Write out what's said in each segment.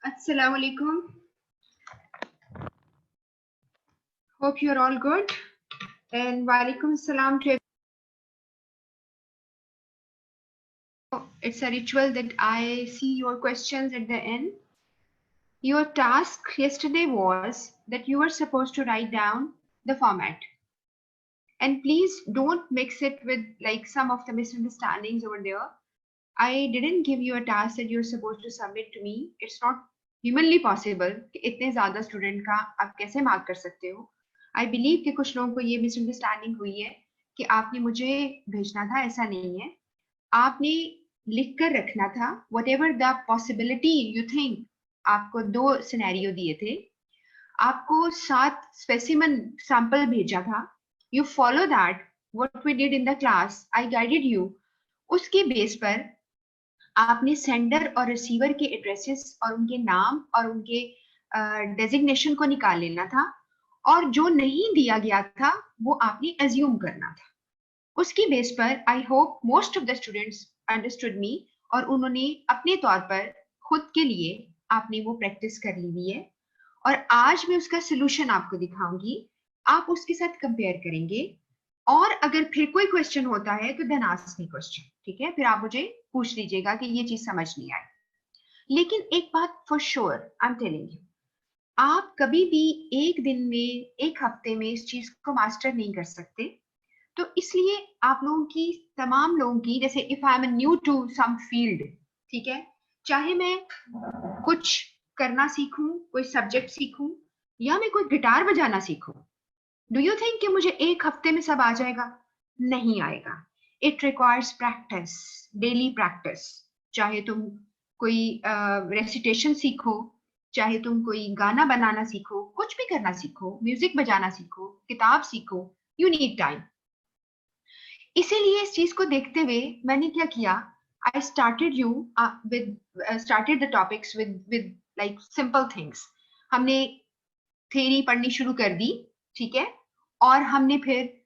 Assalamu alaikum. Hope you're all good. And walaikum salam to everyone. It's a ritual that I see your questions at the end. Your task yesterday was that you were supposed to write down the format. And please don't mix it with like some of the misunderstandings over there. I didn't give you a task that you're supposed to submit to me. It's not humanly possible कि इतने ज़्यादा student का आप कैसे mark कर सकते हो. I believe कि कुछ लोगों को ये मिसअंडरस्टैंडिंग हुई है कि आपने मुझे भेजना था, ऐसा नहीं है. आपने लिख कर रखना था whatever the possibility you think. आपको 2 सिनेरियो दिए थे, आपको 7 स्पेसिमन सैंपल भेजा था. You follow that what we did in the class. I guided you. उसके बेस पर आपने सेंडर और रिसीवर के एड्रेसेस और उनके नाम और उनके डेजिग्नेशन को निकाल लेना था, और जो नहीं दिया गया था वो आपने एज्यूम करना था. उसकी बेस पर I hope most of the students understood me, और उन्होंने अपने तौर पर खुद के लिए आपने वो प्रैक्टिस कर ली हुई है. और आज मैं उसका सोल्यूशन आपको दिखाऊंगी, आप उसके साथ कंपेयर करेंगे, और अगर फिर कोई क्वेश्चन होता है तो देन आस्क मी क्वेश्चन. ठीक है, फिर आप मुझे पूछ लीजिएगा कि ये चीज समझ नहीं आई. लेकिन एक बात for sure I am telling you, आप कभी भी एक दिन में, एक हफ्ते में इस चीज को मास्टर नहीं कर सकते. तो इसलिए आप लोगों की, तमाम लोगों की, जैसे if I am new to some field, ठीक है, चाहे मैं कुछ करना सीखूं, कोई सब्जेक्ट सीखूं, या मैं कोई गिटार बजाना सीखूं, डू यू थिंक कि मुझे एक हफ्ते में सब आ जाएगा? नहीं आएगा. It requires practice, daily practice. चाहे तुम कोई रेसिटेशन सीखो, चाहे तुम कोई गाना बनाना सीखो, कुछ भी करना सीखो, म्यूजिक बजाना सीखो, किताब सीखो, यू नीड टाइम. इसीलिए इस चीज को देखते हुए मैंने क्या किया, I started you with started the topics with like simple things. हमने थ्योरी पढ़नी शुरू कर दी, ठीक है, और हमने फिर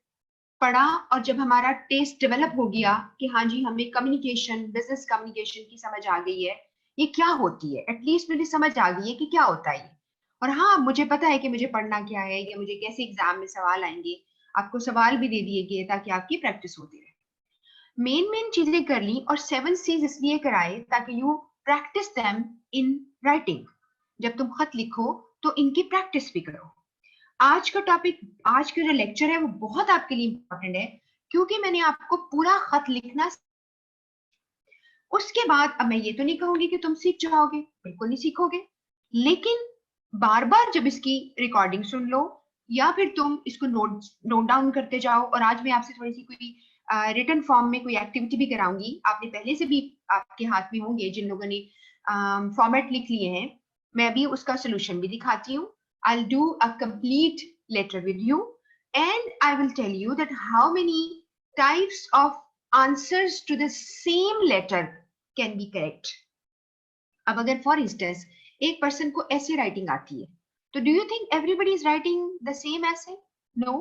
पढ़ा, और जब हमारा टेस्ट डेवलप हो गया कि हाँ जी हमें कम्युनिकेशन, बिजनेस कम्युनिकेशन की समझ आ गई है, ये क्या होती है, एटलीस्ट मुझे समझ आ गई है कि क्या होता है. और हाँ, मुझे पता है कि मुझे पढ़ना क्या है, या मुझे कैसे एग्जाम में सवाल आएंगे. आपको सवाल भी दे दिए गए ताकि आपकी प्रैक्टिस होती रहे. मेन चीजें कर ली, और 7 C's इसलिए कराए ताकि you practice them in writing. जब तुम खत लिखो तो इनकी प्रैक्टिस भी करो. आज का टॉपिक, आज का जो लेक्चर है वो बहुत आपके लिए इंपॉर्टेंट है, क्योंकि मैंने आपको पूरा खत लिखना. उसके बाद अब मैं ये तो नहीं कहूंगी कि तुम सीख जाओगे, बिल्कुल नहीं सीखोगे, लेकिन बार बार जब इसकी रिकॉर्डिंग सुन लो, या फिर तुम इसको नोट डाउन करते जाओ. और आज मैं आपसे थोड़ी सी कोई रिटन फॉर्म में कोई एक्टिविटी भी कराऊंगी. आपने पहले से भी, आपके हाथ में होंगे जिन लोगों ने फॉर्मेट लिख लिए हैं, मैं अभी उसका सोल्यूशन भी दिखाती हूँ. I'll do a complete letter with you, and I will tell you that how many types of answers to the same letter can be correct. अब अगर फॉर इंस्टेंस एक पर्सन को ऐसे राइटिंग आती है, तो do you think everybody is writing the same ऐसे? No,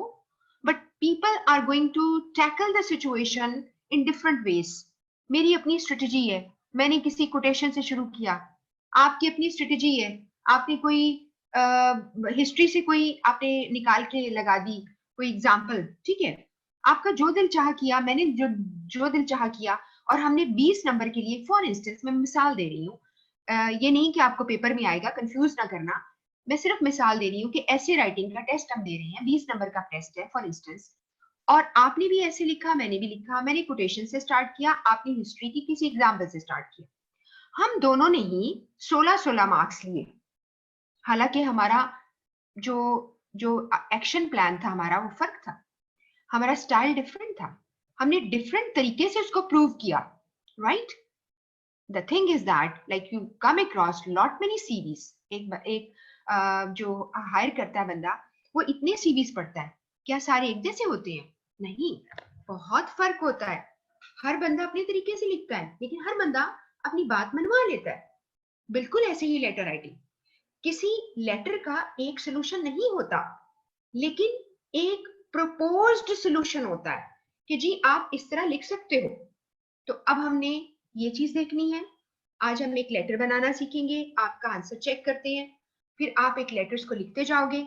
but people are going to tackle the situation in different ways. मेरी अपनी स्ट्रेटेजी है, मैंने किसी कोटेशन से शुरू किया. आपकी अपनी स्ट्रेटेजी है, आपने कोई हिस्ट्री से कोई आपने निकाल के लगा दी कोई एग्जाम्पल, ठीक है. आपका जो दिल चाह किया, मैंने जो दिल चाह किया, और हमने 20 नंबर के लिए, फॉर इंस्टेंस मैं मिसाल दे रही हूँ, ये नहीं कि आपको पेपर में आएगा, कंफ्यूज ना करना, मैं सिर्फ मिसाल दे रही हूँ कि ऐसे राइटिंग का टेस्ट हम दे रहे हैं, 20 नंबर का टेस्ट है फॉर इंस्टेंस. और आपने भी ऐसे लिखा, मैंने भी लिखा, मैंने कोटेशन से स्टार्ट किया, आपने हिस्ट्री की किसी एग्जाम्पल से स्टार्ट किया. हम दोनों ने ही 16-16 मार्क्स लिए. हालांकि हमारा जो जो एक्शन प्लान था हमारा वो फर्क था, हमारा स्टाइल डिफरेंट था, हमने डिफरेंट तरीके से उसको प्रूव किया, right. The thing is that like you come across lot many CVs. एक जो हायर करता है बंदा, वो इतने सीवीज पढ़ता है, क्या सारे एक जैसे होते हैं? नहीं, बहुत फर्क होता है. हर बंदा अपने तरीके से लिखता है, लेकिन हर बंदा अपनी बात मनवा लेता है. बिल्कुल ऐसे ही लेटर राइटिंग, किसी लेटर का एक सोल्यूशन नहीं होता, लेकिन एक प्रपोज्ड सोल्यूशन होता है कि जी आप इस तरह लिख सकते हो. तो अब हमने ये चीज देखनी है. आज हम एक लेटर बनाना सीखेंगे, आपका आंसर चेक करते हैं, फिर आप एक लेटर्स को लिखते जाओगे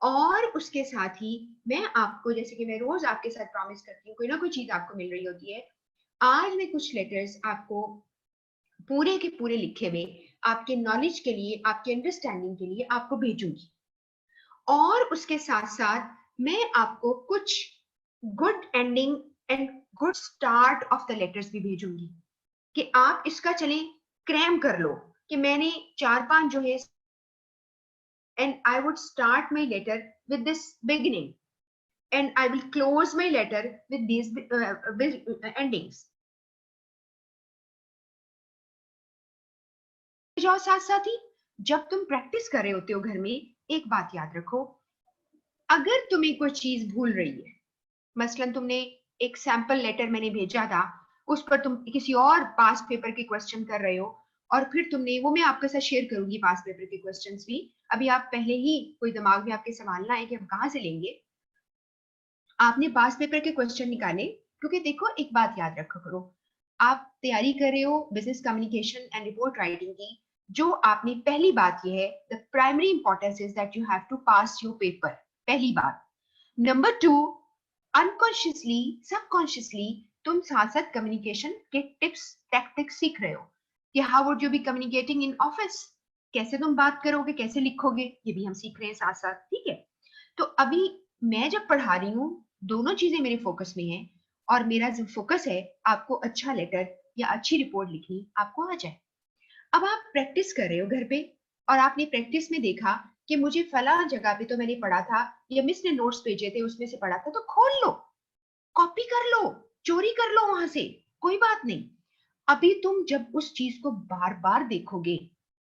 और उसके साथ ही मैं आपको, जैसे कि मैं रोज आपके साथ प्रॉमिस करती हूँ, कोई ना कोई चीज आपको मिल रही होती है, आज मैं कुछ लेटर्स आपको पूरे के पूरे लिखे हुए आपके नॉलेज के लिए, आपके अंडरस्टैंडिंग के लिए आपको भेजूंगी। और उसके साथ साथ मैं आपको कुछ good ending and good start of the letters भी भेजूंगी कि आप इसका चलें क्रैम कर लो कि मैंने 4-5 जो है, and I would start my letter with this beginning and I will close my letter with these endings. जाओ साथ साथ ही, जब तुम प्रैक्टिस कर रहे होते हो घर में, एक बात याद रखो, अगर तुम्हें कोई चीज भूल रही है, मसलन तुमने एक सैंपल लेटर मैंने भेजा था, उस पर तुम किसी और पास पेपर के क्वेश्चन कर रहे हो, और फिर तुमने वो, मैं आपके साथ शेयर करूंगी पास पेपर के क्वेश्चंस भी, अभी आप पहले ही कोई दिमाग में आपके संभालना है कि हम कहाँ से लेंगे। आपने पास पेपर के क्वेश्चन निकाले, क्योंकि देखो एक बात याद रखा करो, आप तैयारी कर रहे हो business communication and report writing की, जो आपने पहली बात ये है, the primary importance is that you have to pass your paper, पहली बात। नंबर 2, अनकॉन्शियसली, सबकॉन्शियसली तुम साथ साथ कम्युनिकेशन के टिप्स टैक्टिक्स सीख रहे हो कि how would you be communicating in office, कैसे तुम बात करोगे, कैसे लिखोगे, ये भी हम सीख रहे हैं साथ साथ, ठीक है। तो अभी मैं जब पढ़ा रही हूँ, दोनों चीजें मेरे फोकस में हैं, और मेरा जो फोकस है आपको अच्छा लेटर या अच्छी रिपोर्ट लिखनी आपको आ जाए। अब आप प्रैक्टिस कर रहे हो घर पे, और आपने प्रैक्टिस में देखा कि मुझे फला जगह पे तो मैंने पढ़ा था, या मिस ने नोट्स भेजे थे उसमें से पढ़ा था, तो खोल लो, कॉपी कर लो, चोरी कर लो वहां से, कोई बात नहीं। अभी तुम जब उस चीज को बार बार देखोगे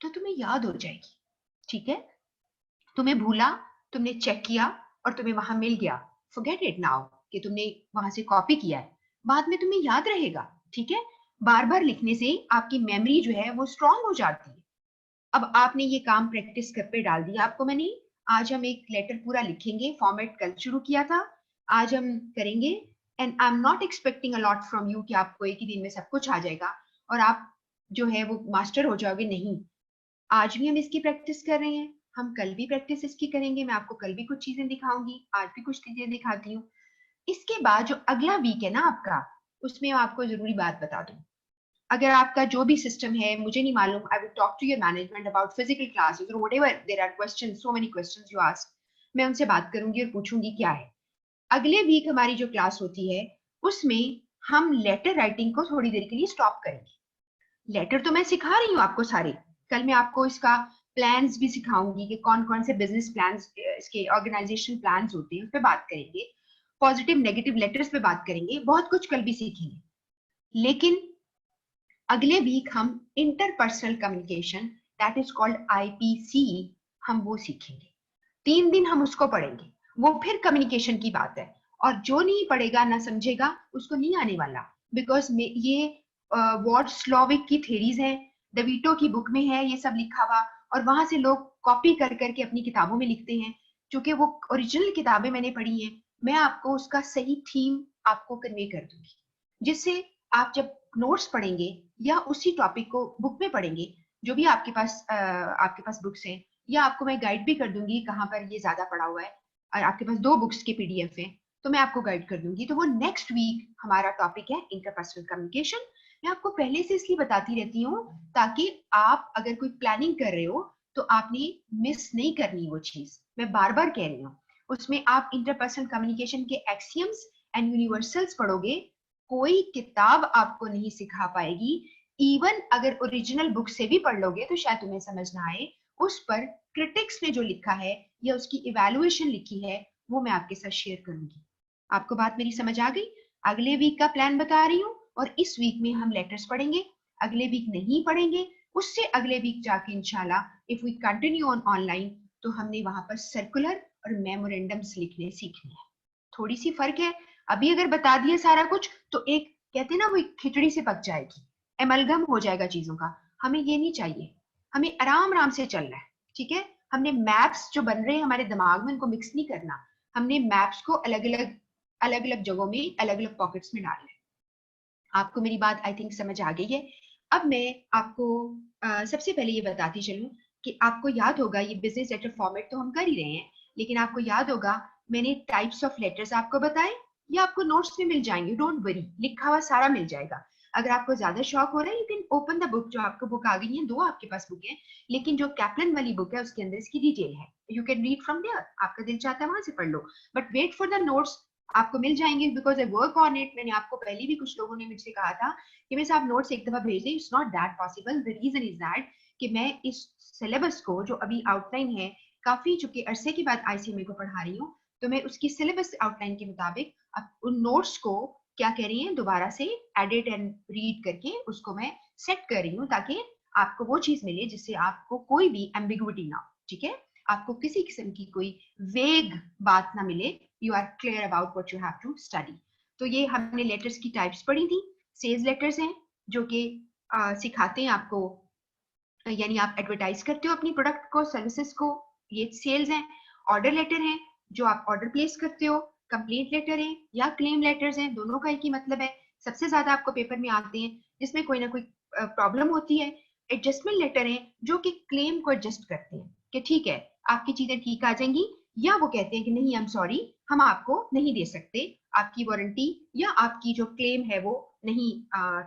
तो तुम्हें याद हो जाएगी, ठीक है। तुम्हें भूला, तुमने चेक किया और तुम्हें वहां मिल गया, फॉरगेट इट नाउ कि तुमने वहां से कॉपी किया है, बाद में तुम्हें याद रहेगा, ठीक है। बार बार लिखने से आपकी मेमोरी जो है वो स्ट्रांग हो जाती है। अब आपने ये काम प्रैक्टिस कर पे डाल दिया आपको मैंने, आज हम एक लेटर पूरा लिखेंगे, फॉर्मेट कल शुरू किया था, आज हम करेंगे। And I am not expecting a lot from you कि आपको एक ही दिन में सब कुछ आ जाएगा और आप जो है वो मास्टर हो जाओगे, नहीं। आज भी हम इसकी प्रैक्टिस कर रहे हैं, हम कल भी प्रैक्टिस इसकी करेंगे, मैं आपको कल भी कुछ चीजें दिखाऊंगी, आज भी कुछ चीजें दिखाती हूँ। इसके बाद जो अगला वीक है ना आपका, उसमें आपको जरूरी बात बता दूं, अगर आपका जो भी सिस्टम है, मुझे नहीं मालूम, I will talk to your management about physical classes और whatever there are questions, so many questions you ask, मैं उनसे बात करूंगी और पूछूंगी क्या है। अगले वीक हमारी जो क्लास होती है, उसमें हम लेटर राइटिंग को थोड़ी देर के लिए स्टॉप करेंगे। लेटर तो मैं सिखा रही हूँ आपको सारे, कल मैं आपको इसका प्लान्स भी सिखाऊंगी कि कौन कौन से बिजनेस प्लान्स, इसके ऑर्गेनाइजेशन प्लान्स होते हैं, उस पर बात करेंगे, पॉजिटिव नेगेटिव लेटर्स पे बात करेंगे, बहुत कुछ कल भी सीखेंगे। लेकिन अगले वीक हम interpersonal communication, that is called IPC, हम वो सीखेंगे। 3 दिन हम उसको पढ़ेंगे, वो फिर कम्युनिकेशन की बात है, और जो नहीं पढ़ेगा ना समझेगा उसको नहीं आने वाला, बिकॉज ये वॉर्ड्सलॉविक की थेरीज हैं, डेविटो की बुक में है ये सब लिखा हुआ, और वहां से लोग कॉपी कर करके अपनी किताबों में लिखते हैं, क्योंकि वो ओरिजिनल किताबें मैंने पढ़ी हैं। मैं आपको उसका सही थीम आपको कन्वे कर दूंगी, जिससे आप जब नोट्स पढ़ेंगे या उसी टॉपिक को बुक में पढ़ेंगे, जो भी आपके पास बुक्स हैं, या आपको मैं गाइड भी कर दूंगी कहाँ पर ये ज्यादा पड़ा हुआ है, और आपके पास 2 बुक्स के पीडीएफ हैं, तो मैं आपको गाइड कर दूंगी। तो वो नेक्स्ट वीक हमारा टॉपिक है इंटरपर्सनल कम्युनिकेशन। मैं आपको पहले से इसलिए बताती रहती हूँ ताकि आप अगर कोई प्लानिंग कर रहे हो तो आपने मिस नहीं करनी वो चीज, मैं बार बार कह रही हूँ। उसमें आप इंटरपर्सनल कम्युनिकेशन के एक्सियम्स एंड यूनिवर्सल्स पढ़ोगे, कोई किताब आपको नहीं सिखा पाएगी, इवन अगर ओरिजिनल बुक से भी पढ़ लोगे तो शायद तुम्हें समझ ना आए, उस पर क्रिटिक्स ने जो लिखा है या उसकी इवैल्यूएशन लिखी है वो मैं आपके साथ शेयर करूंगी। आपको बात मेरी समझ आ गई? अगले वीक का प्लान बता रही हूँ, और इस वीक में हम लेटर्स पढ़ेंगे, अगले वीक नहीं पढ़ेंगे, उससे अगले वीक जाके इंशाल्लाह if we continue on online, तो हमने वहां पर सर्कुलर और मेमोरेंडम्स लिखने सीखने हैं। थोड़ी सी फर्क है, अभी अगर बता दिया सारा कुछ तो एक कहते हैं ना वो एक खिचड़ी से पक जाएगी, एमलगम हो जाएगा चीजों का, हमें ये नहीं चाहिए, हमें आराम आराम से चलना है, ठीक है। हमने मैप्स जो बन रहे हैं हमारे दिमाग में उनको मिक्स नहीं करना, हमने मैप्स को अलग अलग जगहों में अलग अलग पॉकेट्स में डालना है। आपको मेरी बात आई थिंक समझ आ गई है। अब मैं आपको सबसे पहले ये बताती चलूं कि आपको याद होगा ये बिजनेस लेटर फॉर्मेट तो हम कर ही रहे हैं, लेकिन आपको याद होगा मैंने टाइप्स ऑफ लेटर्स आपको बताए, ये आपको नोट्स में मिल जाएंगे, डोंट वरी, लिखा हुआ सारा मिल जाएगा। अगर आपको ज्यादा शौक हो रहा है you can open the book, जो आपको बुक आ गई है, दो आपके पास बुक है, लेकिन जो कैप्लन वाली बुक है उसके अंदर इसकी डिटेल है, you can read from there, आपका दिल चाहता है वहां से पढ़ लो, but wait for the notes, आपको मिल जाएंगे because I work on it. मैंने आपको पहले भी कुछ लोगों ने मुझसे कहा था कि वैसे आप नोट्स एक दफा भेज दें, it's not that possible. The reason is that कि मैं इस सिलेबस को जो अभी आउटलाइन है, काफी चुके अरसे के बाद आईसीएमए को पढ़ा रही हूँ, तो मैं उसकी सिलेबस आउटलाइन के मुताबिक अब उन नोट्स को क्या कह रही है दोबारा से एडिट एंड रीड करके उसको मैं सेट कर रही हूँ, ताकि आपको वो चीज मिले जिससे आपको कोई भी एम्बिगुइटी ना हो, ठीक है, आपको किसी किस्म की कोई वेग बात ना मिले, you are clear about what you have to study. तो ये हमने लेटर्स की टाइप्स पढ़ी थी। सेल्स लेटर्स हैं जो कि सिखाते हैं आपको, यानी आप एडवर्टाइज करते हो अपनी प्रोडक्ट को, सर्विसेज को, ये सेल्स हैं। ऑर्डर लेटर हैं जो आप ऑर्डर प्लेस करते हो। कंप्लेंट लेटर है या क्लेम लेटर्स हैं, दोनों का एक ही मतलब है, सबसे ज्यादा आपको पेपर में आते हैं जिसमें कोई ना कोई प्रॉब्लम होती है। एडजस्टमेंट लेटर है जो कि क्लेम को एडजस्ट करते हैं कि ठीक है आपकी चीजें ठीक आ जाएंगी, या वो कहते हैं कि नहीं आई एम सॉरी, हम आपको नहीं दे सकते, आपकी वारंटी या आपकी जो क्लेम है वो नहीं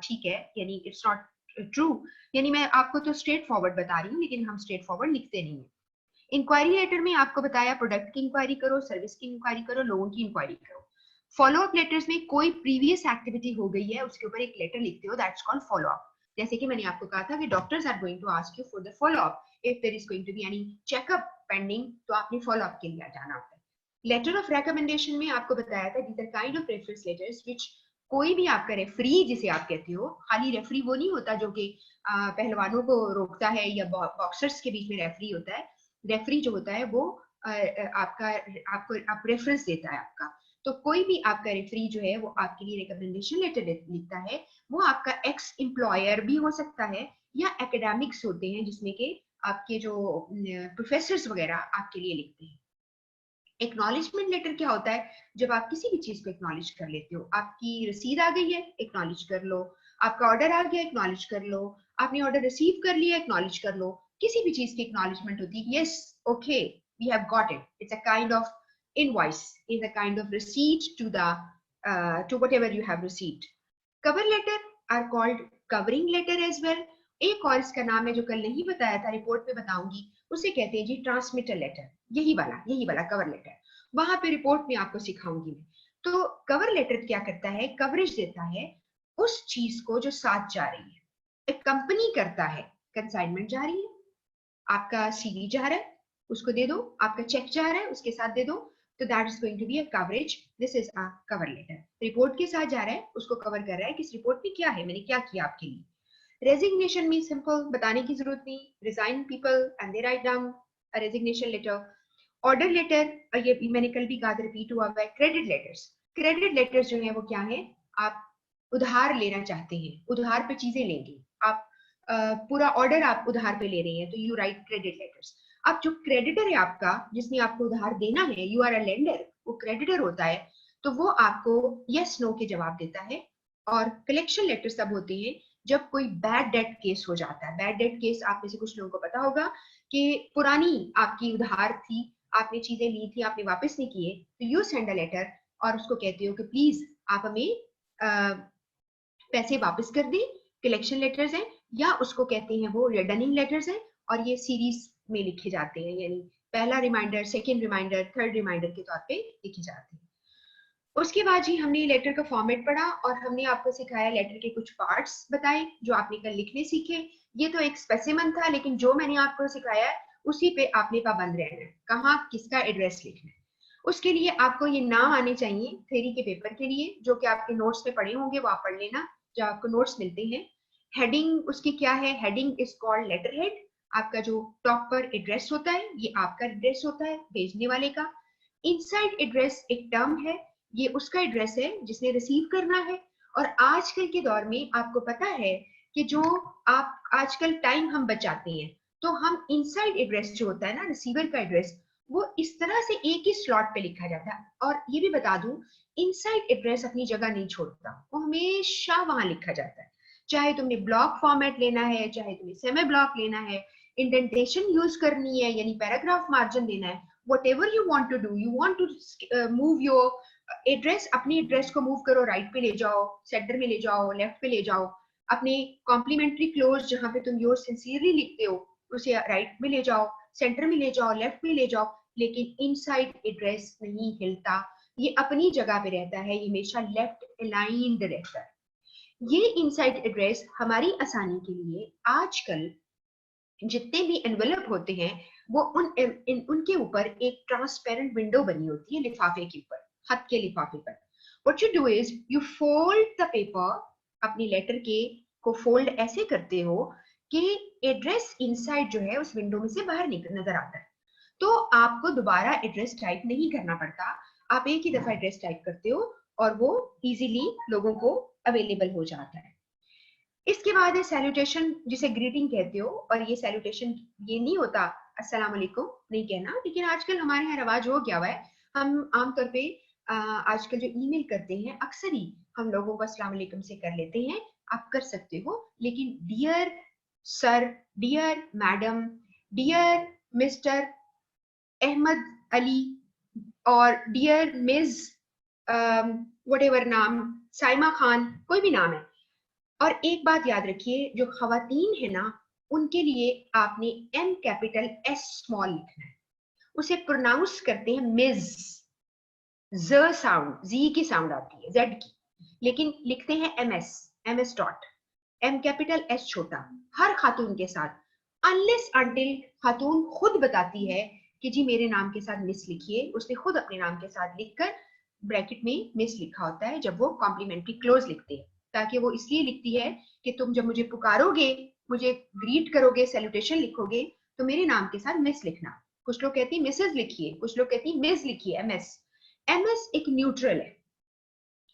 ठीक है, यानी इट्स नॉट ट्रू। यानी मैं आपको तो स्ट्रेट फॉरवर्ड बता रही हूँ, लेकिन हम स्ट्रेट फॉरवर्ड लिखते नहीं है। इंक्वायरी लेटर में आपको बताया प्रोडक्ट की इंक्वायरी करो, सर्विस की इंक्वायरी करो, लोन की इंक्वायरी करो। फॉलो अप लेटर्स में कोई प्रीवियस एक्टिविटी हो गई है उसके ऊपर एक लेटर लिखते हो, दैट्स कॉल्ड फॉलो अप। जैसे कि मैंने आपको कहा था कि doctors are going to ask you for the follow up, if there is going to be any checkup pending, तो आपने फॉलो अप के लिए जाना होता है। लेटर ऑफ रिकमेंडेशन में आपको बताया था these are kind of reference letters which कोई भी आपका रेफरी जिसे आप कहते हो, खाली रेफरी वो नहीं होता जो कि पहलवानों को रोकता है या बॉक्सर्स के बीच में रेफरी होता है। रेफरी जो होता है वो आपका आपको आप रेफरेंस देता है आपका, तो कोई भी आपका रेफरी जो है वो आपके लिए रिकमेंडेशन लेटर लिखता है, वो आपका एक्स एम्प्लॉयर भी हो सकता है या एकेडमिक्स होते हैं जिसमें के आपके जो प्रोफेसर्स वगैरह आपके लिए लिखते हैं। एक्नॉलेजमेंट लेटर क्या होता है, जब आप किसी भी चीज को एक्नॉलेज कर लेते हो, आपकी रसीद आ गई है एक्नॉलेज कर लो, आपका ऑर्डर आ गया एक्नॉलेज कर लो, आपने ऑर्डर रिसीव कर लिया एक्नॉलेज कर लो, किसी भी चीज की एक्नॉलेजमेंट होती है, yes okay we have got it, it's a kind of invoice, is a kind of receipt to the to whatever you have received. Cover letter are called covering letter as well. एक और इसका नाम है जो कल नहीं बताया था, रिपोर्ट पे बताऊंगी, उसे कहते हैं जी ट्रांसमिटर लेटर, यही वाला कवर लेटर, वहां पे रिपोर्ट में आपको सिखाऊंगी मैं। तो कवर लेटर क्या करता है, कवरेज देता है उस चीज को जो साथ जा रही है। एक कंपनी करता है, कंसाइनमेंट जा रही है, आपका सीवी जा रहा है उसको दे दो, आपका चेक जा रहा है उसके साथ दे दो, तो that is going to be a coverage, this is a cover letter. Report के साथ जा रहा है, उसको कवर कर रहा है कि इस रिपोर्ट में क्या है, मैंने क्या किया आपके लिए। रेजिग्नेशन में सिंपल, बताने की जरूरत नहीं, resign people and they write down a resignation letter. Order letter, ये मैंने कल भी कहा था, रिपीट हुआ है। क्रेडिट लेटर्स, क्रेडिट लेटर्स जो है वो क्या है, आप उधार लेना चाहते हैं, उधार पे चीजें लेंगे आप, पूरा ऑर्डर आप उधार पे ले रहे हैं, तो यू राइट क्रेडिट लेटर्स। अब जो क्रेडिटर है आपका, जिसने आपको उधार देना है, यू आर अ लेंडर, वो क्रेडिटर होता है, तो वो आपको यस नो के जवाब देता है। और कलेक्शन लेटर तब होते हैं जब कोई बैड डेट केस हो जाता है। बैड डेट केस आप में से कुछ लोगों को पता होगा कि पुरानी आपकी उधार थी, आपने चीजें ली थी, आपने वापस नहीं किए, तो यू सेंड अ लेटर और उसको कहते हो कि प्लीज आप हमें पैसे वापस कर दें, कलेक्शन लेटर्स हैं, या उसको कहते हैं वो रिटर्निंग लेटर्स हैं, और ये सीरीज में लिखे जाते हैं, यानी पहला reminder, second reminder, third reminder के तौर पे लिखे जाते हैं। उसके बाद ही हमने लेटर का फॉर्मेट पढ़ा और हमने आपको सिखाया लेटर के कुछ पार्ट्स बताए जो आपने कल लिखने सीखे। ये तो एक स्पेसिमन था, लेकिन जो मैंने आपको सिखाया है उसी पे आपने पाबंद रहना है, कहाँ किसका एड्रेस लिखना है। उसके लिए आपको ये नाम आने चाहिए थ्योरी के पेपर के लिए, जो कि आपके नोट्स में पढ़े होंगे, वो आप पढ़ लेना जो आपको नोट्स मिलते हैं। हेडिंग उसकी क्या है, heading is called letter head. आपका जो टॉप पर एड्रेस होता है ये आपका एड्रेस होता है भेजने वाले का। इनसाइड एड्रेस एक टर्म है, ये उसका एड्रेस है जिसने रिसीव करना है। और आजकल के दौर में आपको पता है कि जो आप आजकल टाइम हम बचाते हैं, तो हम इनसाइड एड्रेस जो होता है ना, रिसीवर का एड्रेस, वो इस तरह से एक ही स्लॉट पे लिखा जाता है। और ये भी बता दूं, इनसाइड एड्रेस अपनी जगह नहीं छोड़ता, वो हमेशा वहां लिखा जाता है। चाहे तुमने ब्लॉक फॉर्मेट लेना है, चाहे तुम्हें सेमी ब्लॉक लेना है, इंडेंटेशन यूज करनी है यानी पैराग्राफ मार्जिन देना है, whatever you want to do, you want to move your address, अपनी एड्रेस को मूव करो, राइट पे ले जाओ, सेंटर में ले जाओ, लेफ्ट पे ले जाओ, अपने कॉम्प्लीमेंट्री क्लोज जहां पे तुम योर सिंसियरली लिखते हो उसे राइट में ले जाओ, सेंटर में ले जाओ, लेफ्ट में ले जाओ, लेकिन इनसाइड एड्रेस नहीं हिलता, ये अपनी जगह पे रहता है, ये हमेशा लेफ्ट अलाइंड रहता है। ये इनसाइड एड्रेस हमारी आसानी के लिए आजकल जितने भी एनवेलप होते हैं वो उनके ऊपर एक ट्रांसपेरेंट विंडो बनी होती है लिफाफे के ऊपर, खत के लिफाफे पर। What you do is you fold the paper, अपनी लेटर के को फोल्ड ऐसे करते हो कि एड्रेस इनसाइड जो है उस विंडो में से बाहर नजर आता है, तो आपको दोबारा एड्रेस टाइप नहीं करना पड़ता, आप एक ही दफा एड्रेस टाइप करते हो और वो इजीली लोगों को अवेलेबल हो जाता है। इसके बाद है सैल्यूटेशन, जिसे ग्रीटिंग कहते हो, और ये सैल्यूटेशन ये नहीं होता अस्सलाम वालेकुम नहीं कहना, लेकिन आजकल हमारे यहाँ रवाज हो गया हुआ है, हम आमतौर पे आजकल जो ईमेल करते हैं अक्सर ही हम लोगों को अस्सलाम वालेकुम से कर लेते हैं, आप कर सकते हो, लेकिन dear sir, dear madam, dear mister Ahmed Ali और डियर मिस व्हाटएवर नाम, साइमा खान, कोई भी नाम है। और एक बात याद रखिए, जो खवातीन है ना उनके लिए आपने एम कैपिटल एस स्मॉल लिखना है, उसे प्रोनाउंस करते हैं मिज, ज साउंड, जी की साउंड आती है जेड की, लेकिन लिखते हैं M S dot, M capital S छोटा, हर खातून के साथ, अनलेस अंटिल खातून खुद बताती है कि जी मेरे नाम के साथ मिस लिखिए, उसने खुद अपने नाम के साथ लिखकर ब्रैकेट में मिस लिखा होता है जब वो कॉम्प्लीमेंट्री क्लोज लिखते हैं, ताकि वो इसलिए लिखती है कि तुम जब मुझे पुकारोगे, मुझे ग्रीट करोगे, सैल्यूटेशन लिखोगे, तो मेरे नाम के साथ मिस लिखना। कुछ लोग कहती है मिसेज लिखिए, कुछ लोग कहती है मिस लिखिए, एमएस। एमएस एक न्यूट्रल है,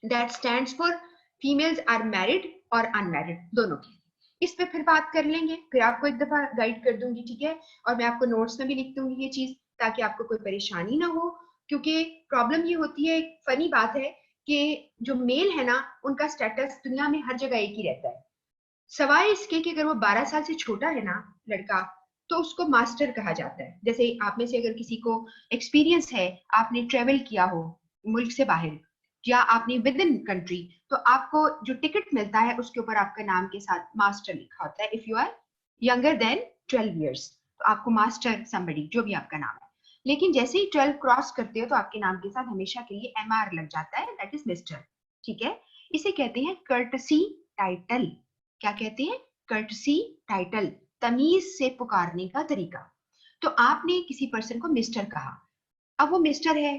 that stands for females are married और अनमैरिड दोनों की। इस पे फिर बात कर लेंगे, फिर आपको एक दफा गाइड कर दूंगी, ठीक है, और मैं आपको नोट्स में भी लिख दूंगी ये चीज, ताकि आपको कोई परेशानी ना हो, क्योंकि प्रॉब्लम ये होती है, फनी बात है कि जो मेल है ना उनका स्टेटस दुनिया में हर जगह एक ही रहता है, सवाए इसके कि अगर वो 12 साल से छोटा है ना लड़का, तो उसको मास्टर कहा जाता है। जैसे आप में से अगर किसी को एक्सपीरियंस है, आपने ट्रेवल किया हो मुल्क से बाहर या आपने विद इन कंट्री, तो आपको जो टिकट मिलता है उसके ऊपर आपका नाम के साथ मास्टर लिखा होता है। If you are younger than 12 years तो आपको मास्टर समबडी, जो भी आपका नाम है, लेकिन जैसे ही 12 क्रॉस करते हो तो आपके नाम के साथ हमेशा के लिए एमआर लग जाता है, दैट इज मिस्टर, ठीक है। इसे कहते हैं कर्टसी टाइटल। क्या कहते हैं? कर्टसी टाइटल, तमीज से पुकारने का तरीका। तो आपने किसी पर्सन को मिस्टर कहा, अब वो मिस्टर है,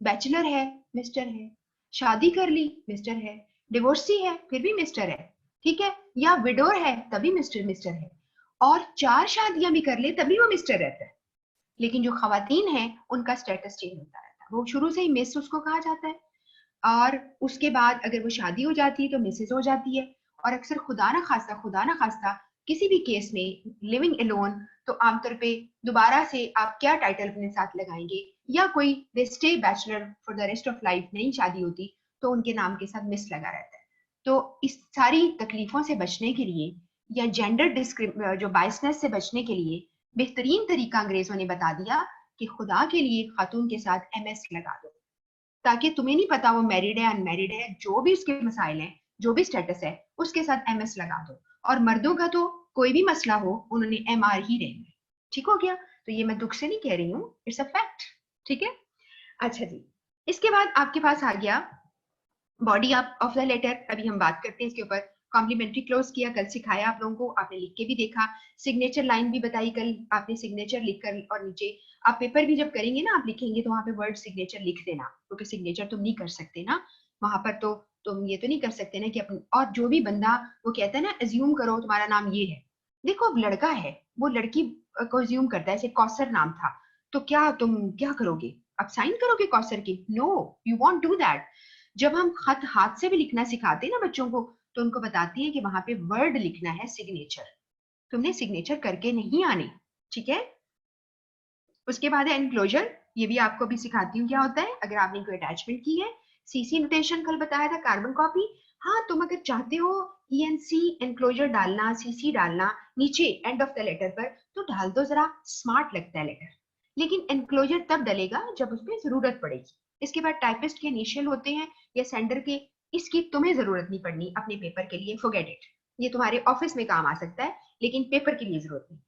बैचलर है मिस्टर है, शादी कर ली मिस्टर है, डिवोर्सी है फिर भी मिस्टर है, ठीक है, या विडोर है तभी मिस्टर मिस्टर है, और 4 शादियां भी कर ले तभी वो मिस्टर रहता है। लेकिन जो खवातीन है उनका स्टेटस चेंज होता रहता है, वो शुरू से ही मिस उसको कहा जाता है, और उसके बाद अगर वो शादी हो जाती है तो मिसेज हो जाती है, और अक्सर खुदा ना खास्ता किसी भी केस में लिविंग एलोन, तो आमतौर पे दोबारा से आप क्या टाइटल अपने साथ लगाएंगे, या कोई they stay bachelor for the rest of life, नहीं शादी होती तो उनके नाम के साथ मिस लगा रहता है। तो इस सारी तकलीफों से बचने के लिए या जेंडर जो बायसनेस से बचने के लिए बेहतरीन तरीका अंग्रेजों ने बता दिया कि खुदा के लिए खातून के साथ एमएस लगा दो, ताकि तुम्हें नहीं पता वो मैरिड है अनमैरिड है, जो भी उसके मसाइल हैं, जो भी स्टेटस है, उसके साथ एमएस लगा दो। और मर्दों का तो कोई भी मसला हो उन्होंने एमआर ही रहना है, ठीक हो गया। तो ये मैं दुख से नहीं कह रही हूँ, इट्स अ फैक्ट, ठीक है। अच्छा जी, इसके बाद आपके पास आ गया बॉडी ऑफ द लेटर। अभी हम बात करते हैं इसके ऊपर। कॉम्प्लीमेंट्री क्लोज किया, कल सिखाया आप लोगों को, आपने लिख के भी देखा, सिग्नेचर लाइन भी बताई कल आपने, सिग्नेचर लिखकर, और नीचे आप पेपर भी जब करेंगे ना, आप लिखेंगे तो वहां पे वर्ड सिग्नेचर लिख देना, क्योंकि सिग्नेचर तुम नहीं कर सकते ना वहां पर, तो तुम ये तो नहीं कर सकते ना कि अपन, और जो भी बंदा वो कहता है ना अज्यूम करो तुम्हारा नाम ये है, देखो अब लड़का है वो लड़की को अज्यूम करता है, जैसे कौसर नाम था, तो क्या तुम क्या करोगे, अब साइन करोगे कौसर की? No, you won't do that. जब हम खत हाथ से भी लिखना सिखाते हैं ना बच्चों को, तो उनको बताती है कि वहां पे वर्ड लिखना है सिग्नेचर, तुमने सिग्नेचर करके नहीं आने, ठीक है। उसके बाद है एनक्लोजर, ये भी आपको भी सिखाती हूँ क्या होता है। अगर आपने कोई अटैचमेंट की है, सीसी नोटेशन कल बताया था, कार्बन कॉपी, हाँ, तुम अगर चाहते हो ENC एनक्लोजर डालना, CC डालना नीचे एंड ऑफ द लेटर पर, तो डाल दो, जरा स्मार्ट लगता है लेटर। लेकिन एनक्लोजर तब डलेगा जब उसमें जरूरत पड़ेगी। इसके बाद टाइपिस्ट के इनिशियल होते हैं या सेंडर के, इसकी तुम्हें जरूरत नहीं पड़नी अपने पेपर के लिए, फॉरगेट इट। ये तुम्हारे ऑफिस में काम आ सकता है, लेकिन पेपर के लिए जरूरत नहीं।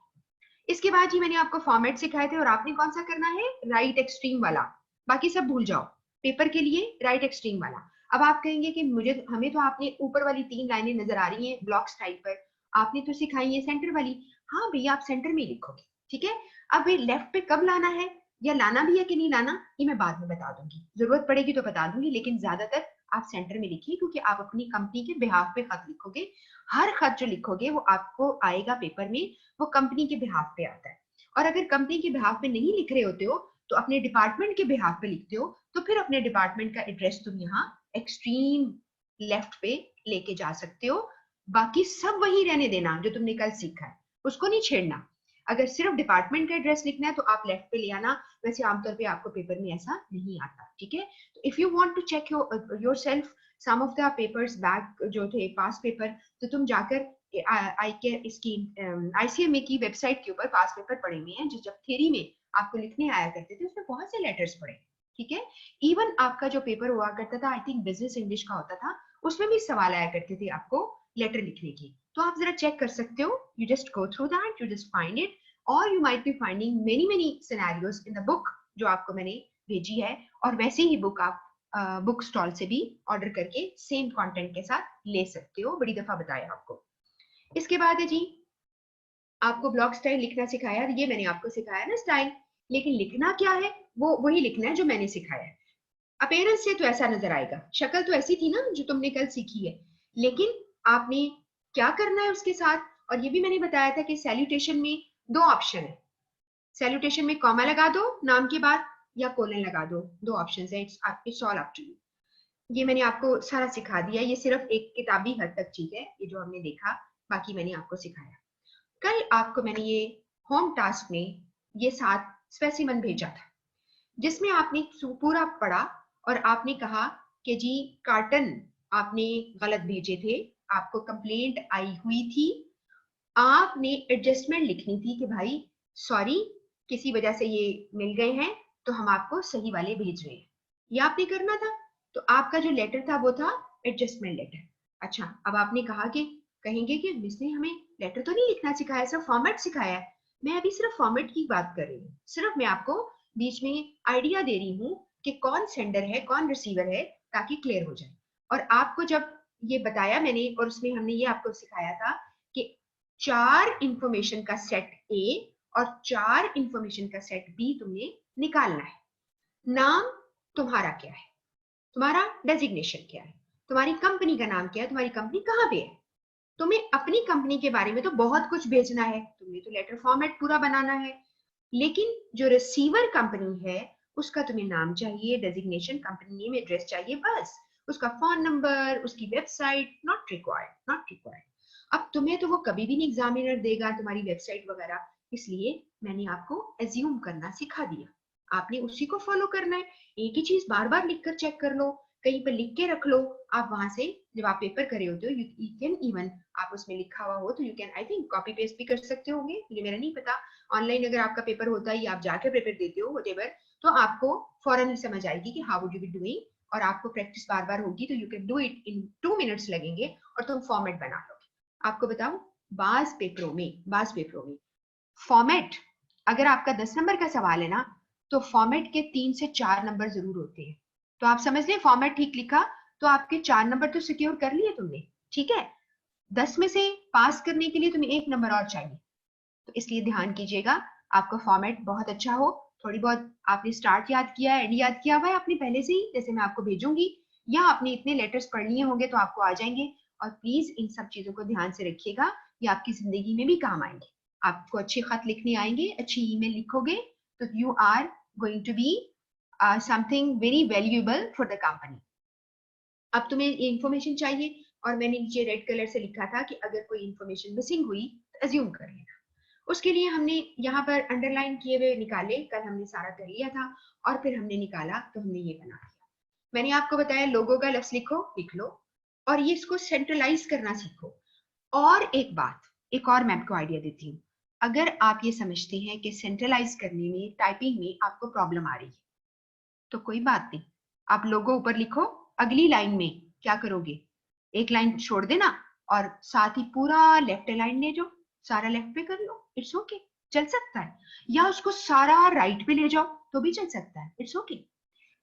इसके बाद ही मैंने आपको फॉर्मेट सिखाए थे, और आपने कौन सा करना है, राइट एक्सट्रीम वाला। बाकी सब भूल जाओ, पेपर के लिए राइट एक्सट्रीम वाला। अब आप कहेंगे कि हमें तो आपने ऊपर वाली 3 लाइनें नजर आ रही हैं ब्लॉक्स टाइप पर, आपने तो सिखाई है सेंटर वाली। हाँ भैया, आप सेंटर में लिखोगे, ठीक है। अब ये लेफ्ट पे कब लाना है, या लाना भी है कि नहीं लाना, ये मैं बाद में बता दूंगी, जरूरत पड़ेगी तो बता दूंगी, लेकिन ज्यादातर आप सेंटर में लिखिए, क्योंकि आप अपनी कंपनी के बिहाफ पे खत लिखोगे। हर खत जो लिखोगे वो आपको आएगा पेपर में, वो कंपनी के बिहाफ पे आता है। और अगर कंपनी के बिहाफ पे नहीं लिख रहे होते हो, तो अपने डिपार्टमेंट के बिहाफ पे लिखते हो, तो फिर अपने डिपार्टमेंट का एड्रेस तुम यहाँ एक्सट्रीम लेफ्ट पे लेके जा सकते हो। बाकी सब वही रहने देना जो तुमने कल सीखा है, उसको नहीं छेड़ना। अगर सिर्फ डिपार्टमेंट का एड्रेस लिखना है तो आप लेफ्ट पे ले आना, वैसे आमतौर पे आपको पेपर में ऐसा नहीं आता, ठीक है। तो if you want to check your self some of the papers back जो थे पास पेपर, तो तुम जाकर आई के इसकी ICMA की वेबसाइट के ऊपर पास पेपर पड़े हुए हैं, जो जब थ्योरी में आपको लिखने आया करते थे उसमें बहुत से लेटर्स पड़े, ठीक है। इवन आपका जो पेपर हुआ करता था, आई थिंक बिजनेस इंग्लिश का होता था, उसमें भी सवाल आया करते थे आपको लेटर लिखने की, तो आप जरा चेक कर सकते हो। You just go through that, you just find it, और you might be finding many many scenarios in the book जो आपको मैंने भेजी है। और वैसे ही बुक आप बुक स्टॉल से भी ऑर्डर करके सेम कंटेंट के साथ ले सकते हो, बड़ी दफा बताया आपको। इसके बाद है जी, आपको ब्लॉक स्टाइल लिखना सिखाया, ये मैंने आपको सिखाया ना स्टाइल, लेकिन लिखना क्या है, वो वही लिखना है जो मैंने सिखाया है। अपीयरेंस से तो ऐसा नजर आएगा, शक्ल तो ऐसी थी ना जो तुमने कल सीखी है, लेकिन आपने क्या करना है उसके साथ। और ये भी मैंने बताया था कि सैल्यूटेशन में 2 ऑप्शन है, सैल्यूटेशन में कॉमा लगा दो नाम के बाद, या कोलन लगा दो, 2 ऑप्शन है, it's all up to you. ये मैंने आपको सारा सिखा दिया, ये सिर्फ एक किताबी हद तक चीज है ये जो हमने देखा, बाकी मैंने आपको सिखाया। कल आपको मैंने ये होम टास्क में ये 7 स्पेसिमन भेजा था, जिसमें आपने पूरा पढ़ा, और आपने कहा कि जी कार्टन आपने गलत भेजे थे, आपको कंप्लेंट आई हुई थी, आपने एडजस्टमेंट लिखनी थी कि भाई सॉरी, किसी वजह से ये मिल गए हैं, तो हम आपको सही वाले भेज रहे हैं, ये आपने करना था। तो आपका जो लेटर था वो था एडजस्टमेंट लेटर। अच्छा, अब आपने कहा कि कहेंगे कि मिस ने हमें लेटर तो नहीं लिखना सिखाया, सिर्फ फॉर्मेट सिखाया है। मैं अभी सिर्फ फॉर्मेट की बात कर रही हूँ, सिर्फ मैं आपको बीच में आइडिया दे रही हूँ कि कौन सेंडर है कौन रिसीवर है, ताकि क्लियर हो जाए। और आपको जब ये बताया मैंने, और उसमें हमने ये आपको सिखाया था कि 4 इंफॉर्मेशन का सेट ए और 4 इंफॉर्मेशन का सेट बी तुमने निकालना है। नाम तुम्हारा क्या है, तुम्हारा डेजिग्नेशन क्या है, तुम्हारी कंपनी का नाम क्या है, तुम्हारी कंपनी कहाँ पे है। तुम्हें अपनी कंपनी के बारे में तो बहुत कुछ भेजना है, तुम्हें तो लेटर फॉर्मेट पूरा बनाना है, लेकिन जो रिसीवर कंपनी है उसका तुम्हें नाम चाहिए, डेजिग्नेशन, कंपनी नेम, एड्रेस चाहिए, बस। उसका फोन नंबर, उसकी website, not required, not required. अब तुम्हें तो वो कभी भी नहीं एग्जामिनर देगा तुम्हारी वेबसाइट वगैरह, इसलिए मैंने आपको एज्यूम करना सिखा दिया, आपने उसी को फॉलो करना है। एक ही चीज बार बार लिख कर चेक कर लो, कहीं पर लिख के रख लो, आप वहां से जब आप पेपर कर रहे होते हो, यू कैन इवन, आप उसमें लिखा हुआ हो तो you can I think copy paste भी कर सकते होंगे, मुझे मेरा नहीं पता। ऑनलाइन अगर आपका पेपर होता है या आप जाके पेपर देते हो व्हाटएवर, तो आपको फौरन ही समझ आएगी कि how would you be doing, और आपको प्रैक्टिस बार बार होगी, तो you can do it in 2 minutes लगेंगे, और तुम फॉर्मेट बना लोगे। आपको बताऊं, बाज पेपरों में फॉर्मेट, अगर आपका 10 नंबर का सवाल है ना, तो फॉर्मेट के 3 से 4 नंबर जरूर होते हैं। तो आप समझ लें फॉर्मेट ठीक लिखा तो आपके 4 नंबर तो सिक्योर कर लिए तुमने, ठीक है। 10 में से पास करने के लिए तुम्हें 1 नंबर और चाहिए, तो इसलिए ध्यान कीजिएगा आपका फॉर्मेट बहुत अच्छा हो। थोड़ी बहुत आपने स्टार्ट याद किया है, एंड याद किया हुआ है आपने पहले से ही, जैसे मैं आपको भेजूंगी, या आपने इतने लेटर्स पढ़ लिए होंगे तो आपको आ जाएंगे। और प्लीज इन सब चीजों को ध्यान से रखिएगा, ये आपकी जिंदगी में भी काम आएंगे। आपको अच्छे खत लिखने आएंगे, अच्छी ईमेल लिखोगे, तो you are going to be something very valuable for the company. अब तुम्हें ये इंफॉर्मेशन चाहिए, और मैंने नीचे रेड कलर से लिखा था कि अगर कोई इंफॉर्मेशन मिसिंग हुई तो अज्यूम कर लेना। उसके लिए हमने यहाँ पर अंडरलाइन किए हुए निकाले, कल हमने सारा कर लिया था, और फिर हमने निकाला तो हमने ये बना दिया। मैंने आपको बताया लोगो का लफ्ज लिखो, लिख लो। और ये इसको सेंट्रलाइज करना सीखो। और एक बात, एक और मैं आपको आइडिया देती हूँ। अगर आप ये समझते हैं कि सेंट्रलाइज करने में, टाइपिंग में आपको प्रॉब्लम आ रही है, तो कोई बात नहीं, आप लोगो ऊपर लिखो, अगली लाइन में क्या करोगे, एक लाइन छोड़ देना और साथ ही पूरा लेफ्ट लाइन ले जाओ, सारा लेफ्ट पे कर लो, इट्स ओके, चल सकता है। या उसको सारा राइट पे ले जाओ तो भी चल सकता है, इट्स ओके।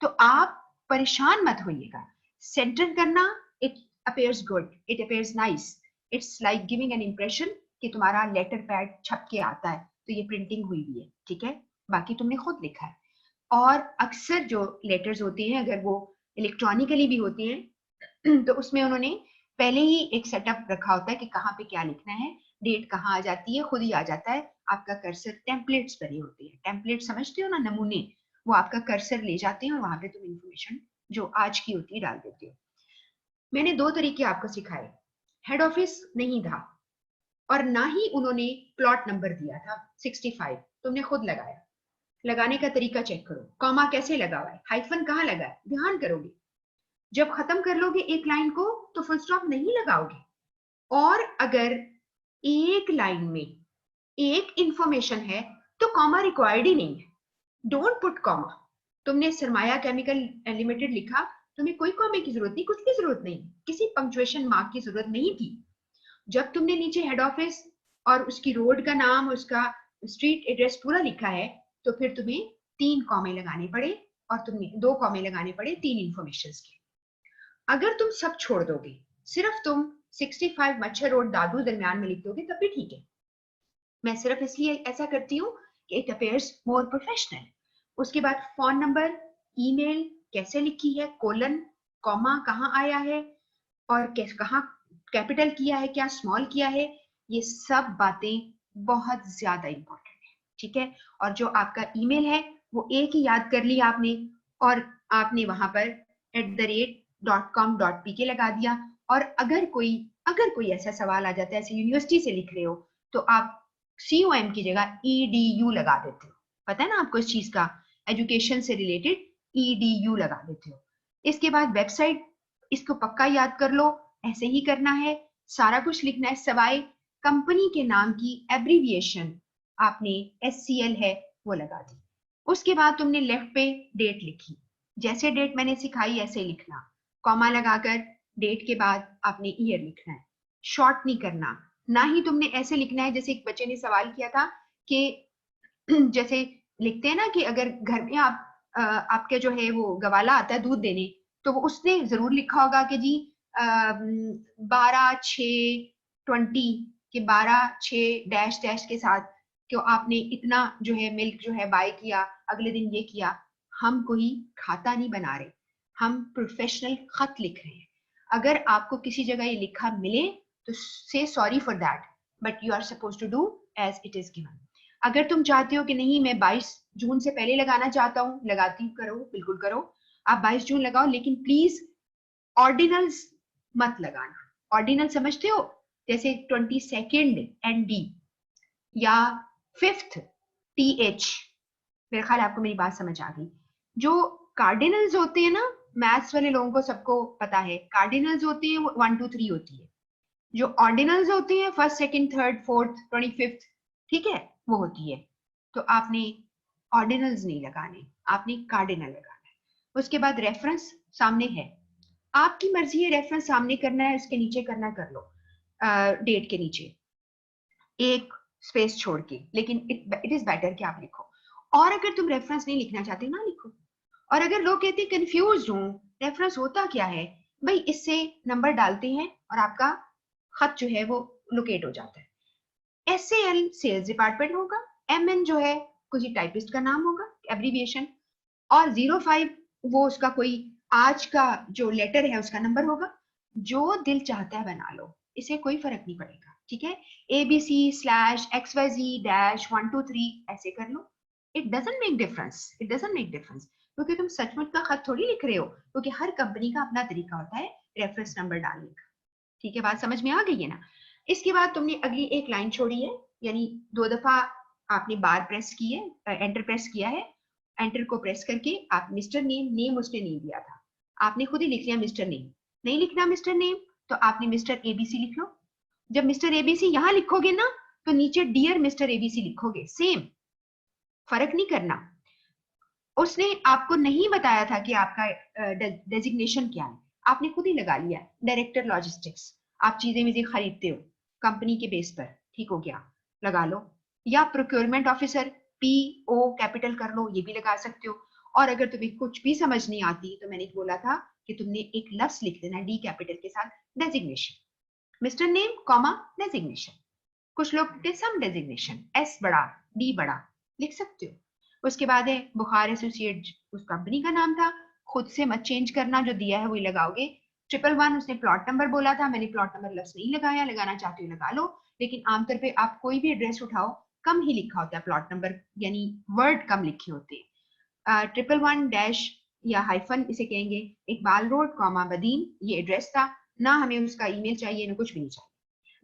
तो आप परेशान मत होइएगा। सेंटर करना, it appears good, it appears nice, it's like giving an impression कि तुम्हारा लेटर पैड छप के आता है, तो ये प्रिंटिंग हुई भी है, ठीक है, बाकी तुमने खुद लिखा है। और अक्सर जो लेटर्स होती हैं, अगर वो इलेक्ट्रॉनिकली भी होती हैं तो उसमें उन्होंने पहले ही एक सेटअप रखा होता है कि कहाँ पे क्या लिखना है, डेट कहाँ आ जाती है, खुद ही आ जाता है। आपका कर्सर टेम्पलेट्स बनी होती है, टेम्पलेट समझते हो ना, नमूने, वो आपका कर्सर ले जाते हैं और वहां पे तुम इंफॉर्मेशन जो आज की होती है डाल देते हो। मैंने दो तरीके आपको सिखाए, हेड ऑफिस नहीं था और ना ही उन्होंने प्लॉट नंबर दिया था 65, तुमने खुद लगाया। लगाने का तरीका चेक करो, कॉमा कैसे लगा हुआ है, हाइफन कहाँ लगा है, ध्यान करोगे। जब खत्म कर लोगे एक लाइन को तो फुल स्टॉप नहीं लगाओगे। और अगर एक लाइन में एक इंफॉर्मेशन है तो कॉमा रिक्वायर्ड ही नहीं है, डोंट पुट कॉमा। तुमने सरमाया केमिकल लिमिटेड लिखा, तुम्हें कोई कॉमे की जरूरत नहीं, कुछ की जरूरत नहीं, किसी पंक्चुएशन मार्क की जरूरत नहीं थी। जब तुमने नीचे हेड ऑफिस और उसकी रोड का नाम, उसका स्ट्रीट एड्रेस पूरा लिखा है, तो फिर तुम्हें 3 कॉमे लगाने पड़े और तुमने 2 कॉमे लगाने पड़े 3 इंफॉर्मेशन के। अगर तुम सब छोड़ दोगे, सिर्फ तुम 65 मच्छर रोड दादू दरमियान में लिख दोगे, तब भी ठीक है। मैं सिर्फ इसलिए ऐसा करती हूँ कि इट अपीयर्स मोर प्रोफेशनल। उसके बाद फोन नंबर, ईमेल कैसे लिखी है, कोलन, कॉमा कहाँ आया है और कहाँ कैपिटल किया है, क्या स्मॉल किया है, ये सब बातें बहुत ज्यादा इंपॉर्टेंट है, ठीक है। और जो आपका ईमेल है वो एक ही याद कर लिया आपने और आपने वहां पर @.com.pk लगा दिया। और अगर कोई ऐसा सवाल आ जाता है, ऐसे यूनिवर्सिटी से लिख रहे हो, तो आप COM की जगह EDU लगा देते हो, पता है ना आपको इस चीज का, एजुकेशन से रिलेटेड EDU लगा देते हो। इसके बाद वेबसाइट, इसको पक्का याद कर लो, ऐसे ही करना है, सारा कुछ लिखना है सवाए कंपनी के नाम की एब्रीविएशन, आपने SCL है वो लगा दी। उसके बाद तुमने लेफ्ट पे डेट लिखी, जैसे डेट मैंने सिखाई ऐसे लिखना, कॉमा लगाकर डेट के बाद आपने ईयर लिखना है, शॉर्ट नहीं करना। ना ही तुमने ऐसे लिखना है, जैसे एक बच्चे ने सवाल किया था कि जैसे लिखते हैं ना कि अगर घर में आपके जो है वो गवाला आता है दूध देने, तो वो उसने जरूर लिखा होगा कि जी 12/6/20 के 12/6 के साथ क्यों आपने इतना जो है मिल्क जो है बाय किया, अगले दिन ये किया। हम कोई खाता नहीं बना रहे, हम प्रोफेशनल खत लिख रहे हैं। अगर आपको किसी जगह ये लिखा मिले तो से sorry for that, but you are suppose to do as it is given. अगर तुम चाहते हो कि नहीं मैं 22 जून से पहले लगाना चाहता हूँ, लगाती हूँ, करो, बिल्कुल करो, आप 22 जून लगाओ, लेकिन प्लीज ऑर्डिनल्स मत लगाना। ऑर्डिनल समझते हो, जैसे 22 ND या 5th TH। मेरे ख्याल आपको मेरी बात समझ आ गई। जो कार्डिनल्स होते हैं ना, मैथ्स वाले लोगों को सबको पता है, कार्डिनल्स होते हैं वो 1 2 3 होती है। जो ऑर्डिनल्स होते हैं 1st 2nd 3rd 4th 25th, ठीक है, वो होती है। तो आपने ऑर्डिनल्स नहीं लगाने, आपने कार्डिनल लगाना है। उसके बाद रेफरेंस सामने है, आपकी मर्जी है रेफरेंस सामने करना है, इसके नीचे करना कर लो, डेट के नीचे एक स्पेस छोड़ के, लेकिन इट इज बेटर कि आप लिखो। और अगर तुम रेफरेंस नहीं लिखना चाहते ना लिखो। और अगर लोग कहते हैं कंफ्यूज हूं, रेफरेंस होता क्या है, भाई इससे नंबर डालते हैं और आपका खत जो है वो लोकेट हो जाता है। SAL सेल्स डिपार्टमेंट होगा, MN जो है किसी टाइपिस्ट का नाम होगा, एब्रीविएशन, और 05 वो उसका कोई आज का जो लेटर है उसका नंबर होगा। जो दिल चाहता है बना लो, इसे कोई फर्क नहीं पड़ेगा, ठीक है। ABC/XYZ-123 ऐसे कर लो, it doesn't make difference, it doesn't make difference, क्योंकि तुम सचमुच का खत थोड़ी लिख रहे हो, क्योंकि हर कंपनी का अपना तरीका होता है रेफरेंस नंबर डालने का, ठीक है। बात समझ में आ गई है ना। इसके बाद तुमने अगली एक लाइन छोड़ी है, यानी 2 दफा आपने बार प्रेस की है, एंटर प्रेस किया है, एंटर को प्रेस करके आप मिस्टर नेम, नेम उसने नहीं दिया था, आपने खुद ही लिख लिया मिस्टर नेम। नहीं लिखना मिस्टर नेम, तो आपने मिस्टर एबीसी लिख लो। जब मिस्टर एबीसी यहां लिखोगे ना, तो नीचे डियर मिस्टर एबीसी लिखोगे, सेम, फर्क नहीं करना। उसने आपको नहीं बताया था कि आपका डेजिग्नेशन क्या है, आपने खुद ही लगा लिया डायरेक्टर लॉजिस्टिक्स। आप चीजें मुझे खरीदते हो कंपनी के बेस पर, ठीक हो गया, लगा लो। या procurement officer, P O capital कर लो, ये भी लगा सकते हो। और अगर तुम्हें कुछ भी समझ नहीं आती तो मैंने बोला था कि तुमने एक लफ्ज लिख देना डी कैपिटल के साथ, designation, mister name comma designation. कुछ लोग कहते सम डेजिग्नेशन, एस बड़ा डी बड़ा लिख सकते हो। उसके बाद है बुखार एसोसिएट, उस कंपनी का नाम था, खुद से मत चेंज करना, जो दिया है वही लगाओगे। 111 उसने प्लॉट नंबर बोला था, मैंने प्लॉट नंबर लफ्ज नहीं लगाया, लगाना चाहते हो लगा लो। लेकिन आमतौर पे आप कोई भी एड्रेस उठाओ, कम ही लिखा होता है प्लॉट नंबर, यानी वर्ड कम लिखे होते हैं। 111 डैश या हाइफन इसे कहेंगे, इकबाल रोड कॉमा बदीन, ये एड्रेस था ना, हमें उसका ईमेल चाहिए ना कुछ भी नहीं चाहिए।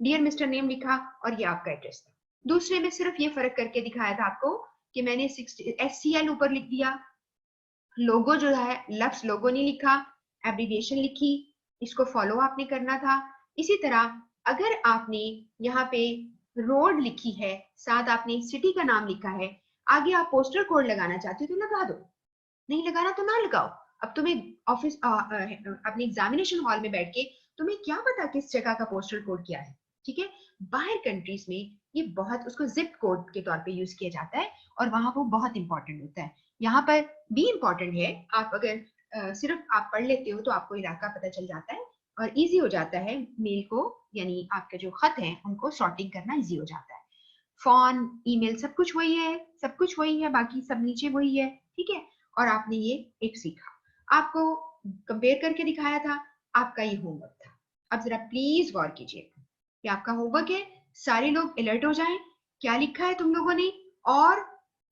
डियर मिस्टर नेम लिखा और ये आपका एड्रेस था। दूसरे में सिर्फ ये फर्क करके दिखाया था आपको कि मैंने SCL ऊपर लिख दिया, लोगो जो है लफ्ज लोगो नहीं लिखा, एब्रीविएशन लिखी, इसको फॉलो आपने करना था। इसी तरह अगर आपने यहाँ पे रोड लिखी है, साथ आपने सिटी का नाम लिखा है, आगे आप पोस्टल कोड लगाना चाहते हो तो लगा दो, नहीं लगाना तो ना लगाओ। अब तुम्हें ऑफिस अपने एग्जामिनेशन हॉल में बैठ के तुम्हें क्या पता किस जगह का पोस्टल कोड क्या है, ठीक है। बाहर कंट्रीज में ये बहुत, उसको जिप कोड के तौर पे यूज किया जाता है और वहां वो बहुत इंपॉर्टेंट होता है। यहाँ पर भी इंपॉर्टेंट है, आप अगर सिर्फ आप पढ़ लेते हो तो आपको इलाका पता चल जाता है और इजी हो जाता है मेल को, यानी आपके जो खत हैं उनको सॉर्टिंग करना इजी हो जाता है। फोन ईमेल सब कुछ वही है, सब कुछ वही है, बाकी सब नीचे वही है, ठीक है। और आपने ये एक सीखा, आपको कंपेयर करके दिखाया था, आपका ये होमवर्क था। अब जरा प्लीज गौर कीजिए, ये आपका होमवर्क है, सारे लोग अलर्ट हो जाएं, क्या लिखा है तुम लोगों ने और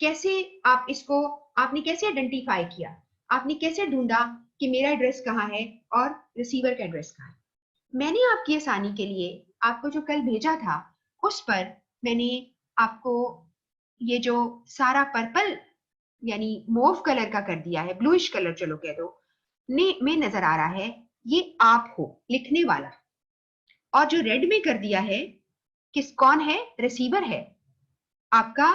कैसे आप इसको, आपने कैसे आइडेंटिफाई किया, आपने कैसे ढूंढा कि मेरा एड्रेस कहाँ है और रिसीवर का एड्रेस कहाँ है। मैंने आपकी आसानी के लिए आपको जो कल भेजा था उस पर मैंने आपको ये जो सारा पर्पल यानी मोव कलर का कर दिया है, ब्लूइश कलर चलो कह दो, ने में नजर आ रहा है, ये आप हो लिखने वाला। और जो रेड में कर दिया है, किस कौन है, रिसीवर है आपका,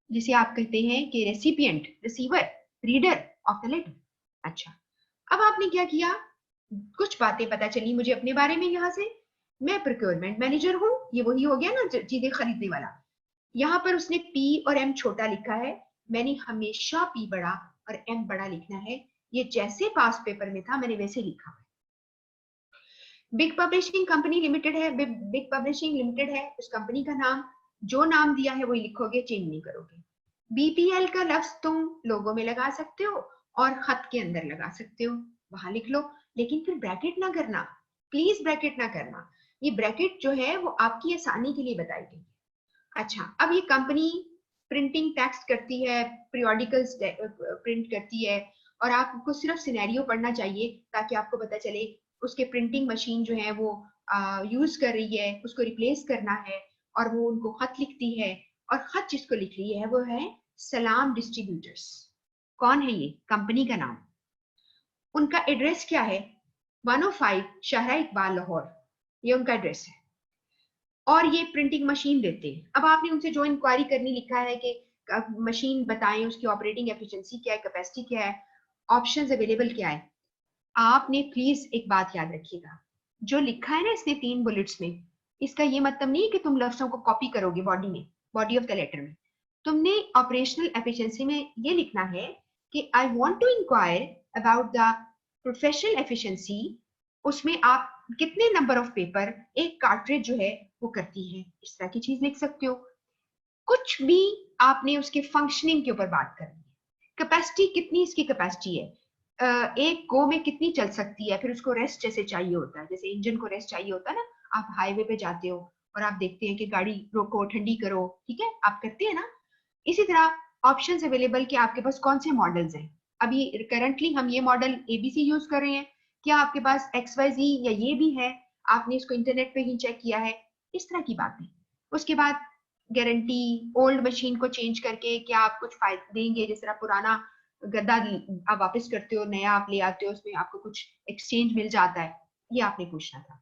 जिसे आप कहते हैं कि recipient, receiver, reader of the letter. अच्छा, अब आपने क्या किया, कुछ बातें पता चली मुझे अपने बारे में यहाँ से, मैं प्रोक्योरमेंट मैनेजर हूँ, ये वही हो गया ना चीजें खरीदने वाला। यहाँ पर उसने पी और एम छोटा लिखा है, मैंने हमेशा पी बड़ा और एम बड़ा लिखना है, ये जैसे पास पेपर में था मैंने वैसे लिखा है। बिग पब्लिशिंग कंपनी लिमिटेड है, बिग पब्लिशिंग लिमिटेड है उस कंपनी का नाम, जो नाम दिया है वही लिखोगे, चेंज नहीं करोगे। बीपीएल का लफ्ज तुम लोगो में लगा सकते हो और खत के अंदर लगा सकते हो, वहां लिख लो, लेकिन फिर ब्रैकेट ना करना, प्लीज ब्रैकेट ना करना, ये ब्रैकेट जो है वो आपकी आसानी के लिए बताई गई। अच्छा, अब ये कंपनी प्रिंटिंग टेक्स्ट करती है, पीरियोडिकल्स प्रिंट करती है, और आपको सिर्फ सिनेरियो पढ़ना चाहिए ताकि आपको पता चले उसके प्रिंटिंग मशीन जो है वो यूज कर रही है, उसको रिप्लेस करना है और वो उनको खत लिखती है, और खत जिसको लिख रही है वो है सलाम डिस्ट्रीब्यूटर्स। कौन है ये, कंपनी का नाम। उनका एड्रेस क्या है, 105 शाहरा इकबाल लाहौर, ये उनका एड्रेस है। और ये प्रिंटिंग मशीन देते हैं। अब आपने उनसे जो इंक्वायरी करनी लिखा है कि मशीन बताएं, उसकी ऑपरेटिंग एफिशिएंसी क्या है, कैपेसिटी क्या है, ऑप्शंस अवेलेबल क्या है। आपने प्लीज एक बात याद रखिएगा, जो लिखा है ना इसने 3 बुलेट्स में, इसका ये मतलब नहीं है कि तुम लफ्जों को कॉपी करोगे बॉडी में, बॉडी ऑफ द लेटर में। तुमने ऑपरेशनल एफिशिएंसी में ये लिखना है कि I want to inquire about the professional efficiency, उसमें आप कितने नंबर ऑफ पेपर एक कार्ट्रिज जो है वो करती है, इस तरह की चीज लिख सकते हो। कुछ भी आपने उसके फंक्शनिंग के ऊपर बात करनी है, कैपेसिटी कितनी इसकी कैपेसिटी है, एक गो में कितनी चल सकती है, फिर उसको रेस्ट जैसे चाहिए होता है, जैसे इंजन को रेस्ट चाहिए होता है ना, आप हाईवे पे जाते हो और आप देखते हैं कि गाड़ी रोको ठंडी करो, ठीक है, आप करते हैं ना। इसी तरह ऑप्शंस अवेलेबल कि आपके पास कौन से मॉडल्स हैं। अभी करंटली हम ये मॉडल एबीसी यूज कर रहे हैं, क्या आपके पास XYZ या ये भी है, आपने इसको इंटरनेट पे ही चेक किया है, इस तरह की बातें। उसके बाद गारंटी, ओल्ड मशीन को चेंज करके क्या आप कुछ फायदे देंगे, जिस तरह पुराना गद्दा आप वापस करते हो, नया आप ले आते हो, उसमें आपको कुछ एक्सचेंज मिल जाता है, ये आपने पूछना था।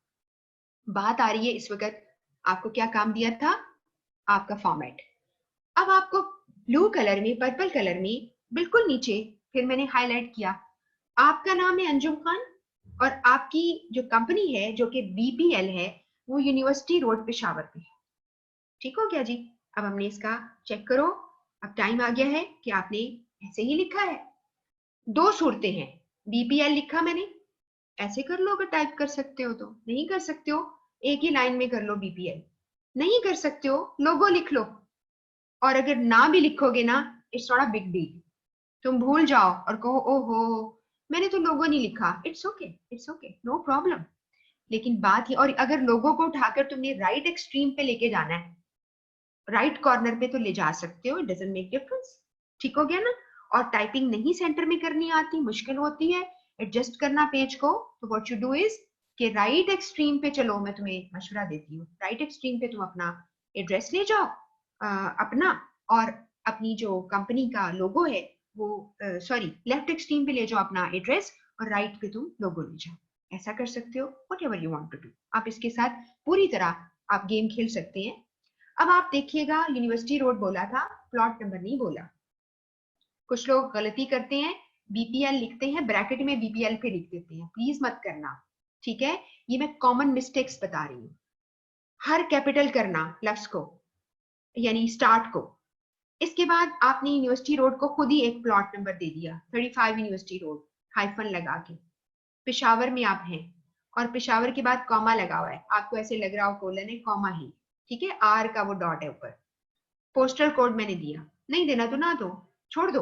बात आ रही है इस वक्त आपको क्या काम दिया था, आपका फॉर्मेट। अब आपको ब्लू कलर में, पर्पल कलर में बिल्कुल नीचे फिर मैंने हाईलाइट किया, आपका नाम है अंजुम खान और आपकी जो कंपनी है जो कि बीपीएल है वो यूनिवर्सिटी रोड पेशावर पे है। ठीक हो गया जी। अब हमने इसका चेक करो, अब टाइम आ गया है कि आपने ऐसे ही लिखा है। दो सूरतें हैं, बीपीएल लिखा मैंने, ऐसे कर लो अगर टाइप कर सकते हो तो, नहीं कर सकते हो एक ही लाइन में कर लो बीपीएल, नहीं कर सकते हो लोगो लिख लो, और अगर ना भी लिखोगे ना it's not a big deal, तुम भूल जाओ और कहो ओहो मैंने तो लोगो नहीं लिखा, इट्स ओके नो प्रॉब्लम। लेकिन बात ये, और अगर लोगों को उठाकर तुमने राइट एक्सट्रीम पे लेके जाना है, राइट कॉर्नर पे तो ले जा सकते हो, इट डजंट मेक डिफरेंस। ठीक हो गया ना। और टाइपिंग नहीं सेंटर में करनी आती, मुश्किल होती है एडजस्ट करना पेज को, तो व्हाट यू डू इज कि राइट एक्सट्रीम पे चलो, मैं तुम्हें मशवरा देती हूँ, राइट एक्सट्रीम पे तुम अपना एड्रेस ले जाओ अपना, और अपनी जो कंपनी का लोगो है वो, सॉरी लेफ्ट एक्सट्रीम पे ले जाओ अपना एड्रेस और राइट पे तुम लोगो ले जाओ। ऐसा कर सकते हो, whatever you want to do, आप इसके साथ पूरी तरह आप गेम खेल सकते हैं। अब आप देखिएगा यूनिवर्सिटी रोड बोला था, प्लॉट नंबर नहीं बोला। कुछ लोग गलती करते हैं, बीपीएल लिखते हैं ब्रैकेट में बीपीएल पे लिख देते हैं, प्लीज मत करना, ठीक है। ये मैं कॉमन मिस्टेक्स बता रही हूँ। हर कैपिटल करना लफ्ज को, यानी स्टार्ट को। इसके बाद आपने यूनिवर्सिटी रोड को खुद ही एक प्लॉट नंबर दे दिया, 35 यूनिवर्सिटी रोड हाइफन लगा के। पेशावर में आप हैं और पेशावर के बाद कॉमा लगा हुआ है, आपको ऐसे लग रहा हो कोलन है, कॉमा ही, ठीक है, आर का वो डॉट है ऊपर। पोस्टल कोड मैंने दिया, नहीं देना तो ना दो, छोड़ दो,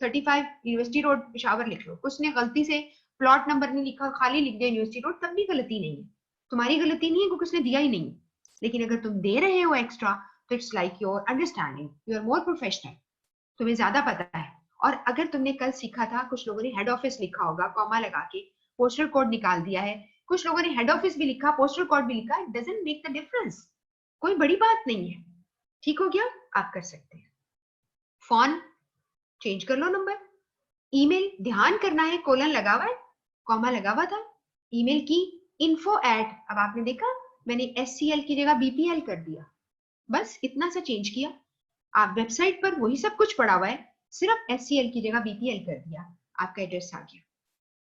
35 यूनिवर्सिटी रोड पेशावर लिख लो। उसने गलती से प्लॉट नंबर नहीं लिखा, खाली लिख दिया यूनिवर्सिटी रोड, तब भी गलती नहीं है, तुम्हारी गलती नहीं है क्योंकि उसने दिया ही नहीं। लेकिन अगर तुम दे रहे हो एक्स्ट्रा तो it's like your understanding, you are more professional, तुम्हें ज्यादा पता है। और अगर तुमने कल सीखा था, कुछ लोगों ने हेड ऑफिस लिखा होगा कॉमा लगा के, पोस्टल कोड निकाल दिया है, कुछ लोगों ने हेड ऑफिस भी लिखा पोस्टल कोड भी लिखा, it doesn't make the difference, कोई बड़ी बात नहीं है। ठीक हो गया, आप कर सकते हैं। फोन चेंज कर लो नंबर। ईमेल ध्यान करना है, कोलन लगा हुआ है, कॉमा लगा हुआ था। ईमेल की info at, अब आपने देखा मैंने SCL की जगह BPL कर दिया, बस इतना सा चेंज किया। आप वेबसाइट पर वही सब कुछ पड़ा हुआ है, सिर्फ SCL की जगह BPL कर दिया, आपका एड्रेस आ गया।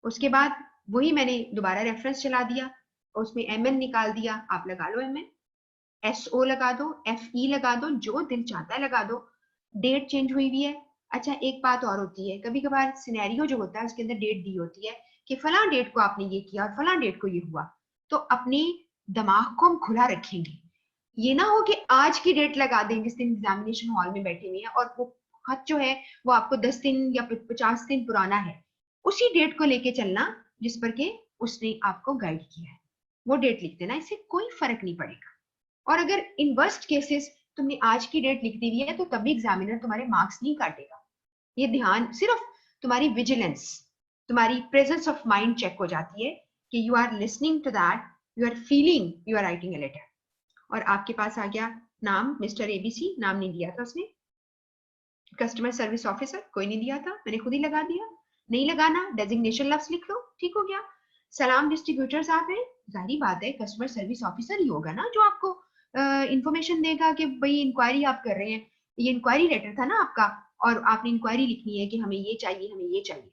उसके बाद वही मैंने दोबारा रेफरेंस चला दिया, उसमें MN निकाल दिया, आप लगा लो MN, SO लगा दो, FE लगा दो, जो दिल चाहता है लगा दो। डेट चेंज हुई हुई है। अच्छा एक बात और होती है, कभी कभार सिनेरियो जो होता है उसके अंदर डेट दी होती है कि फला डेट को आपने ये किया और फला डेट को ये हुआ, तो अपने दिमाग को हम खुला रखेंगे। ये ना हो कि आज की डेट लगा दें जिस दिन एग्जामिनेशन हॉल में बैठे हुए हैं और वो खत जो है वो आपको 10 दिन या 50 दिन पुराना है, उसी डेट को लेके चलना जिस पर के उसने आपको गाइड किया है, वो डेट लिख देना, इससे कोई फर्क नहीं पड़ेगा। और अगर इन वर्स्ट केसेस तुमने आज की डेट लिख दी हुई है तो तभी एग्जामिनर तुम्हारे मार्क्स नहीं काटेगा। ये ध्यान, सिर्फ तुम्हारी विजिलेंस, तुम्हारी प्रेजेंस ऑफ माइंड चेक हो जाती है कि you are listening to that, you are feeling you are writing a letter. और आपके पास आ गया नाम मिस्टर एबीसी, नाम नहीं दिया था उसने। कस्टमर सर्विस ऑफिसर कोई नहीं दिया था, मैंने खुद ही लगा दिया। नहीं लगाना, डेजिग्नेशन लफ्ज लिख लो, ठीक हो गया। सलाम डिस्ट्रीब्यूटर साहब है, जाहिर बात है कस्टमर सर्विस ऑफिसर ही होगा ना जो आपको इंफॉर्मेशन देगा कि भाई इंक्वायरी आप कर रहे हैं, ये इंक्वायरी लेटर था ना आपका, और आपने इंक्वायरी लिखनी है कि हमें ये चाहिए हमें ये चाहिए।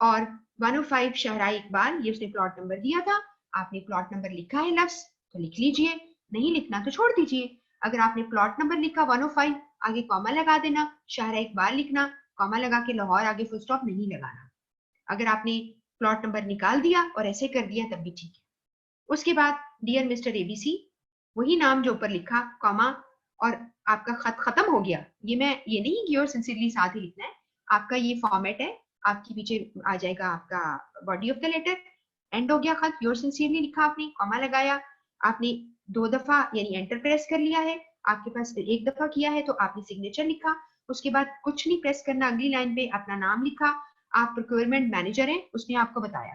और 105 शहरा इकबाल, ये उसने प्लॉट नंबर दिया था, आपने प्लॉट नंबर लिखा है लफ्ज तो लिख लीजिए, नहीं लिखना तो छोड़ दीजिए। अगर आपने प्लॉट नंबर लिखा 105, आगे कॉमा लगा देना, शहरा इकबाल लिखना, कॉमा लगा के लाहौर, आगे फुल स्टॉप नहीं लगाना। अगर आपने प्लॉट नंबर निकाल दिया और ऐसे कर दिया तब भी ठीक है। उसके बाद डियर मिस्टर एबीसी, वही नाम जो ऊपर लिखा, कॉमा, और आपका खत खत्म हो गया। ये मैं ये नहीं कि योर सिंसियरली साथ ही लिखना है, आपका ये फॉर्मेट है, आपके पीछे आ जाएगा आपका body of the letter, and हो गया खत, योर सिंसियरली लिखा आपने, कॉमा लगाया, आपने 2 दफा यानी एंटर प्रेस कर लिया है, आपके पास 1 दफा किया है तो आपने सिग्नेचर लिखा। उसके बाद कुछ नहीं प्रेस करना, अगली लाइन पे अपना नाम लिखा, आप प्रोक्योरमेंट मैनेजर हैं, उसने आपको बताया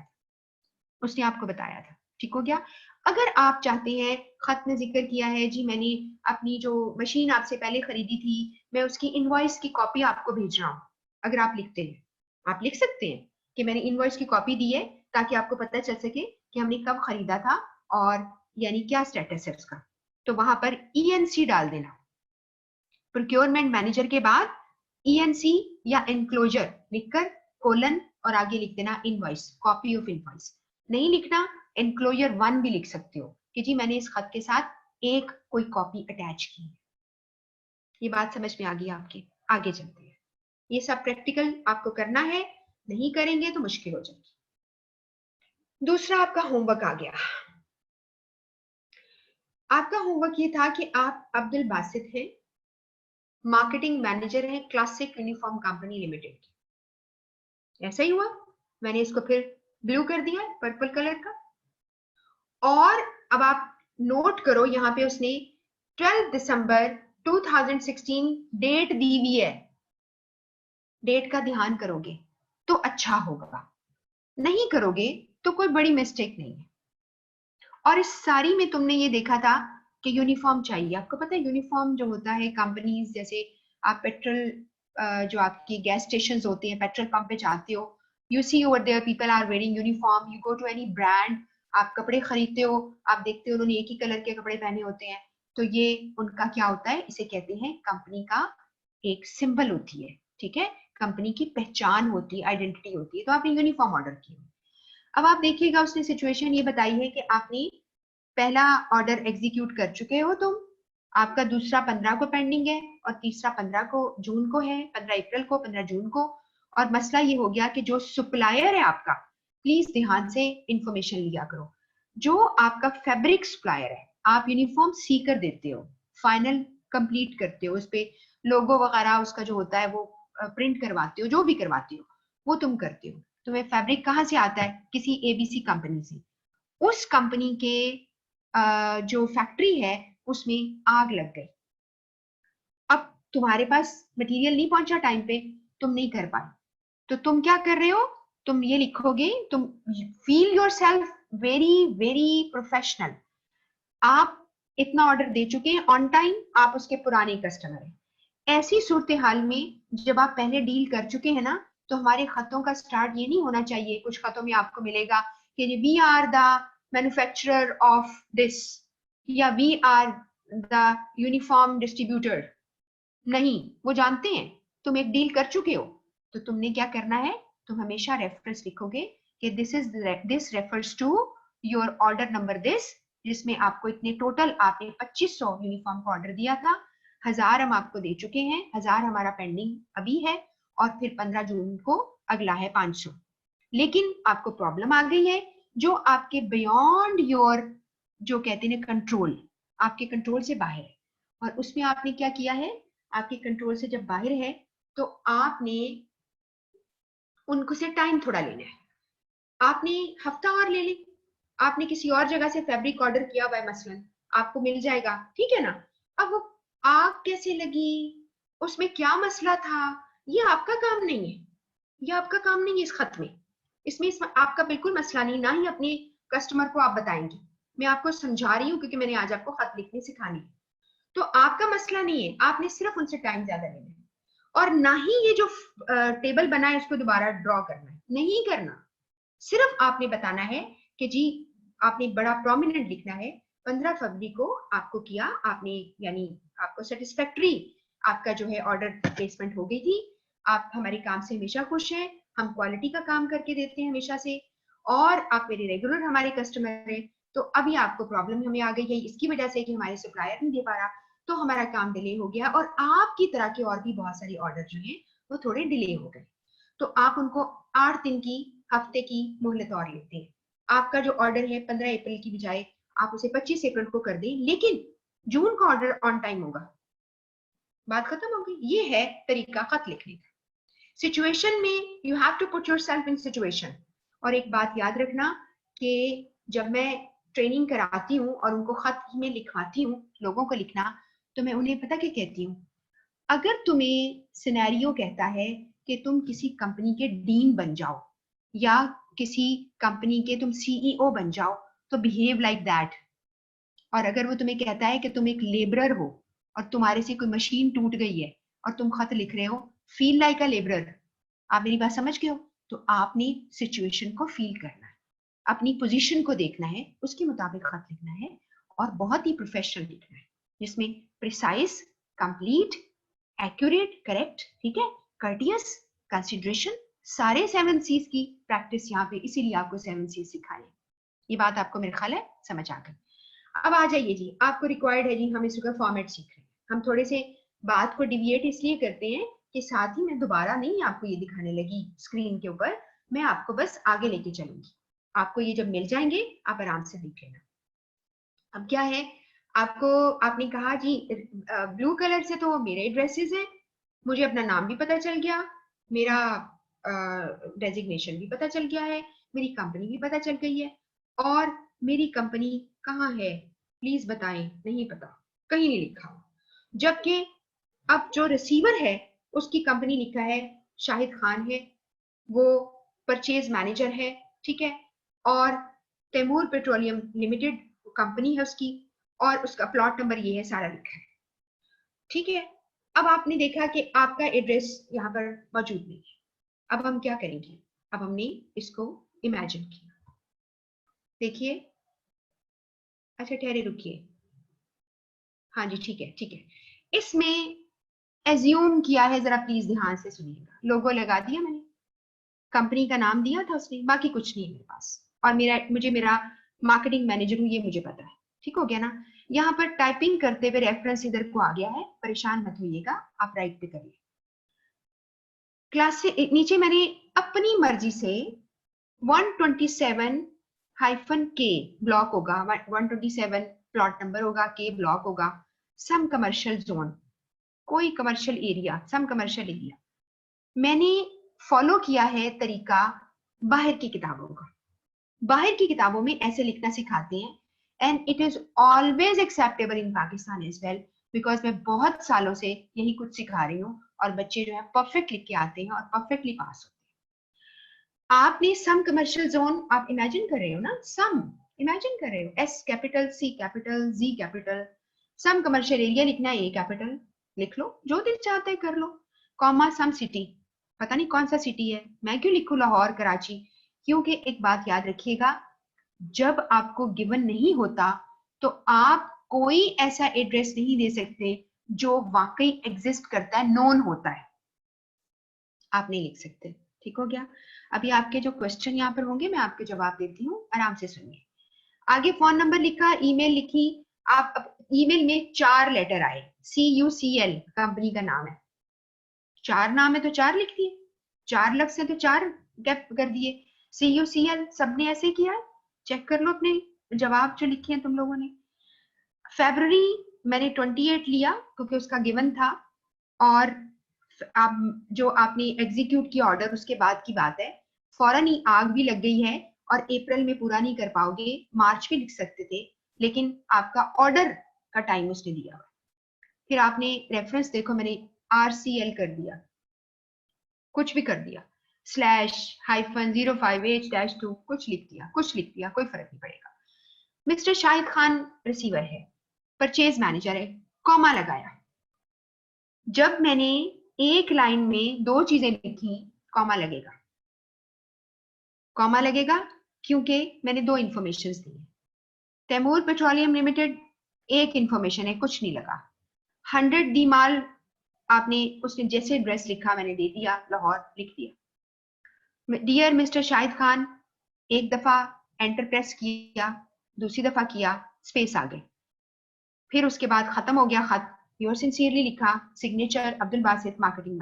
था, ठीक हो गया। अगर आप चाहते हैं, खत में जिक्र किया है जी मैंने अपनी जो मशीन आपसे पहले खरीदी थी, मैं उसकी इनवॉइस की कॉपी आपको भेज रहा हूँ, अगर आप लिखते हैं, आप लिख सकते हैं कि मैंने इनवॉइस की कॉपी दी है ताकि आपको पता चल सके कि हमने कब खरीदा था और यानी क्या स्टेटस है उसका, तो वहां पर ENC डाल देना। प्रोक्योरमेंट मैनेजर के बाद ENC या एनक्लोजर लिखकर कोलन और आगे लिख देना इनवॉइस, कॉपी ऑफ इनवॉइस। नहीं लिखना, एनक्लोजर 1 भी लिख सकते हो कि जी मैंने इस खत के साथ एक कोई कॉपी अटैच की है। ये बात समझ में आ गई आपके? आगे चलते हैं। ये सब प्रैक्टिकल आपको करना है, नहीं करेंगे तो मुश्किल हो जाएगी। दूसरा आपका होमवर्क आ गया। आपका होमवर्क ये था कि आप अब्दुल बासित हैं, मार्केटिंग मैनेजर हैं क्लासिक यूनिफॉर्म कंपनी लिमिटेड की। ऐसा ही हुआ, मैंने इसको फिर ब्लू कर दिया पर्पल कलर का। और अब आप नोट करो, यहाँ पे उसने 12 दिसंबर 2016 डेट दी हुई है। डेट का ध्यान करोगे तो अच्छा होगा, नहीं करोगे तो कोई बड़ी मिस्टेक नहीं है। और इस सारी में तुमने ये देखा था कि यूनिफॉर्म चाहिए। आपको पता है यूनिफॉर्म जो होता है कंपनीज, जैसे आप पेट्रोल जो आपकी गैस स्टेशन होते हैं, पेट्रोल पंप पे जाते हो, you see over there people are wearing uniform. You go to any brand, आप कपड़े खरीदते हो, आप देखते हो उन्होंने एक ही कलर के कपड़े पहने होते हैं, तो ये उनका क्या होता है, इसे कहते हैं कंपनी का एक सिंबल होती है, ठीक है, कंपनी की पहचान होती है, आइडेंटिटी होती है। तो आपने यूनिफॉर्म ऑर्डर किया। अब आप देखिएगा उसने सिचुएशन ये बताई है कि आपने पहला ऑर्डर एग्जीक्यूट कर चुके हो तुम, आपका दूसरा 15 को पेंडिंग है और तीसरा 15 को जून को है, 15 अप्रैल को, 15 जून को। और मसला ये हो गया कि जो सप्लायर है आपका, प्लीज ध्यान से इंफॉर्मेशन लिया करो। जो आपका फैब्रिक सप्लायर है, आप यूनिफॉर्म सी कर देते हो, फाइनल कंप्लीट करते हो, उस पे लोगो वगैरह उसका जो होता है वो प्रिंट करवाते हो, जो भी करवाते हो वो तुम करते हो। तुम्हें फैब्रिक कहाँ से आता है? किसी ABC कंपनी से। उस कंपनी के जो फैक्ट्री है उसमें आग लग गई। अब तुम्हारे पास मटेरियल नहीं पहुंचा टाइम पे, तुम नहीं कर पाए, तो तुम क्या कर रहे हो? तुम ये लिखोगे, तुम feel your self very very professional. आप इतना ऑर्डर दे चुके हैं ऑन टाइम, आप उसके पुराने कस्टमर हैं। ऐसी सूरत हाल में जब आप पहले डील कर चुके हैं ना, तो हमारे खतों का स्टार्ट ये नहीं होना चाहिए। कुछ खतों में आपको मिलेगा कि we are the manufacturer of this या we are the uniform distributor. नहीं, वो जानते हैं तुम एक डील कर चुके हो, तो तुमने क्या करना है, तुम हमेशा रेफरेंस लिखोगे कि this refers to your order number this, जिसमें आपको इतने टोटल आपने 2500 यूनिफॉर्म का ऑर्डर दिया था, 1000 हम आपको दे चुके हैं, 1000 हमारा पेंडिंग अभी है, और फिर 15 जून को अगला है 500। लेकिन आपको प्रॉब्लम आ गई है जो आपके बियॉन्ड योर, जो कहते हैं कंट्रोल, आपके कंट्रोल से बाहर है। और उसमें आपने क्या किया है, आपके कंट्रोल से जब बाहर है तो आपने उनको से टाइम थोड़ा लेना है। आपने हफ्ता और ले ली, आपने किसी और जगह से फैब्रिक ऑर्डर किया हुआ है मसलन, आपको मिल जाएगा, ठीक है ना। अब वो आग कैसे लगी, उसमें क्या मसला था, ये आपका काम नहीं है, ये आपका काम नहीं है इस खत में। इसमें आपका बिल्कुल मसला नहीं, ना ही अपने कस्टमर को आप बताएंगे। मैं आपको समझा रही हूँ क्योंकि मैंने आज आपको खत लिखने सिखानी है। तो आपका मसला नहीं है, आपने सिर्फ उनसे टाइम ज्यादा लेना है। और ना ही ये जो टेबल बना है उसको दोबारा ड्रॉ करना है, नहीं करना। सिर्फ आपने बताना है कि जी आपने बड़ा प्रोमिनेंट लिखना है, 15 फरवरी को आपको किया आपने, यानी आपको सेटिस्फैक्ट्री आपका जो है ऑर्डर प्लेसमेंट हो गई थी, आप हमारे काम से हमेशा खुश हैं, हम क्वालिटी का काम करके देते हैं हमेशा से, और आप मेरे रेगुलर हमारे कस्टमर हैं। तो अभी आपको प्रॉब्लम हमें आ गई है इसकी वजह से कि हमारे सप्लायर नहीं दे पा रहा, तो हमारा काम डिले हो गया, और आपकी तरह के और भी बहुत सारे ऑर्डर जो हैं वो थोड़े डिले हो गए। तो आप उनको 8 दिन की, हफ्ते की मोहलत और लेते हैं। आपका जो ऑर्डर है 15 अप्रैल की बजाय आप उसे 25 अप्रैल को कर दें, लेकिन जून का ऑर्डर ऑन टाइम होगा। बात खत्म हो गई। ये है तरीका खत लिखने का। सिचुएशन में you have to put yourself in situation. और एक बात याद रखना कि जब मैं ट्रेनिंग कराती हूँ और उनको खत में लिखवाती हूँ लोगों को लिखना, तो मैं उन्हें पता क्या कहती हूँ, अगर तुम्हें सिनेरियो कहता है कि तुम किसी कंपनी के डीन बन जाओ या किसी कंपनी के तुम CEO बन जाओ, तो बिहेव लाइक दैट। और अगर वो तुम्हें कहता है कि तुम एक लेबरर हो और तुम्हारे से कोई मशीन टूट गई है और तुम खत लिख रहे हो, फील लाइक अ लेबरर। आप मेरी बात समझ गए हो? तो आपने सिचुएशन को फील करना है। अपनी पोजीशन को देखना है, उसके मुताबिक खत लिखना है और बहुत ही प्रोफेशनल लिखना है, जिसमें प्रिसाइज, कंप्लीट, एक्यूरेट, करेक्ट, ठीक है, कर्टियस, कंसिडरेशन, सारे 7 C's की प्रैक्टिस यहाँ पे, इसीलिए आपको 7 C's सिखाए। ये बात आपको मेरे ख्याल है समझ आ गई। अब आ जाइए जी, आपको रिक्वायर्ड है जी, हम इसका फॉर्मेट सीख रहे हैं। हम थोड़े से बात को डिविएट इसलिए करते हैं कि साथ ही मैं दोबारा नहीं आपको ये दिखाने लगी स्क्रीन के ऊपर, मैं आपको बस आगे लेके चलूंगी। आपको ये जब मिल जाएंगे आप आराम से देख लेना। अब क्या है, आपको आपने कहा जी ब्लू कलर से तो मेरे ड्रेसेस हैं, मुझे अपना नाम भी पता चल गया, मेरा डेजिग्नेशन भी पता चल गया है, मेरी कंपनी भी पता चल गई है, और मेरी कंपनी कहाँ है प्लीज बताएं, नहीं पता, कहीं नहीं लिखा। जबकि अब जो रिसीवर है उसकी कंपनी लिखा है शाहिद खान है, वो परचेज मैनेजर है, ठीक है, और तैमूर पेट्रोलियम लिमिटेड कंपनी है उसकी, और उसका प्लॉट नंबर ये है, सारा लिखा है, ठीक है। अब आपने देखा कि आपका एड्रेस यहाँ पर मौजूद नहीं है। अब हम क्या करेंगे, अब हमने इसको इमेजिन किया, देखिए, अच्छा ठहरे रुकिए, हाँ जी ठीक है ठीक है, इसमें एज्यूम किया है, जरा प्लीज ध्यान से सुनिएगा, लोगो लगा दिया मैंने, कंपनी का नाम दिया था उसने, बाकी कुछ नहीं है मेरे पास, और मेरा मार्केटिंग मैनेजर हूँ ये मुझे पता है, ठीक हो गया ना। यहाँ पर टाइपिंग करते हुए रेफरेंस इधर को आ गया है, परेशान मत होइएगा, आप राइट पे करिए। क्लास से नीचे मैंने अपनी मर्जी से 127-K ब्लॉक होगा, 127 प्लॉट नंबर होगा, के ब्लॉक होगा, सम कमर्शियल जोन, कोई कमर्शियल एरिया, सम कमर्शियल एरिया। मैंने फॉलो किया है तरीका बाहर की किताबों का। बाहर की किताबों में ऐसे लिखना सिखाते हैं, and it is always acceptable in Pakistan as well, because मैं बहुत सालों से यही कुछ सिखा रही हूँ, और बच्चे जो है परफेक्ट लिख के आते हैं और परफेक्टली पास होते हैं। आपने सम कमर्शियल जोन आप इमेजिन कर रहे हो ना, सम इमेजिन कर रहे हो, एस कैपिटल, सी कैपिटल, जी कैपिटल, सम कमर्शियल एरिया लिखना है, ए कैपिटल, लिख लो, जो दिल चाहता है कर लो, कॉमा सम सिटी, पता नहीं कौन सा सिटी है, मैं क्यों लिखूं लाहौर कराची, क्योंकि एक बात याद रखिएगा, जब आपको गिवन नहीं होता तो आप कोई ऐसा एड्रेस नहीं दे सकते जो वाकई एग्जिस्ट करता है, नोन होता है, आप नहीं लिख सकते, ठीक हो गया। अभी आपके जो क्वेश्चन यहाँ पर होंगे मैं आपके जवाब देती हूँ, आराम से सुनिए। आगे फोन नंबर लिखा, ईमेल लिखी, आप ईमेल में 4 लेटर आए, CUCL कंपनी का नाम है, 4 नाम है तो 4 लिख दिए, 4 लफ्ज है तो 4 गैप कर दिए, CUCL सबने ऐसे किया है, चेक कर लो अपने जवाब जो लिखे हैं तुम लोगों ने। फेब्रुअरी मैंने 28 लिया क्योंकि उसका गिवन था, और आप जो आपने एग्जीक्यूट किया ऑर्डर उसके बाद की बात है, फौरन ही आग भी लग गई है और अप्रैल में पूरा नहीं कर पाओगे, मार्च भी लिख सकते थे, लेकिन आपका ऑर्डर का टाइम उसने दिया। फिर आपने रेफरेंस देखो, मैंने RCL कर दिया, कुछ भी कर दिया, /-05H-2 कुछ लिख दिया, कुछ लिख दिया, कोई फर्क नहीं पड़ेगा। मिस्टर शाहिद खान रिसीवर है, परचेज मैनेजर है, कॉमा लगाया। जब मैंने एक लाइन में 2 चीजें लिखी, कॉमा लगेगा, कॉमा लगेगा क्योंकि मैंने 2 इंफॉर्मेशन दी है। तैमूर पेट्रोलियम लिमिटेड एक इंफॉर्मेशन है, कुछ नहीं लगा। 100 दी माल आपने, उसने जैसे एड्रेस लिखा मैंने दे दिया, लाहौर लिख दिया। डियर मिस्टर शाहिद खान, एक दफा एंटर प्रेस किया, दूसरी दफा किया, स्पेस आ गई, फिर उसके बाद खत्म हो गया खत, योर सिंसियरली लिखा, signature Abdul Basit, marketing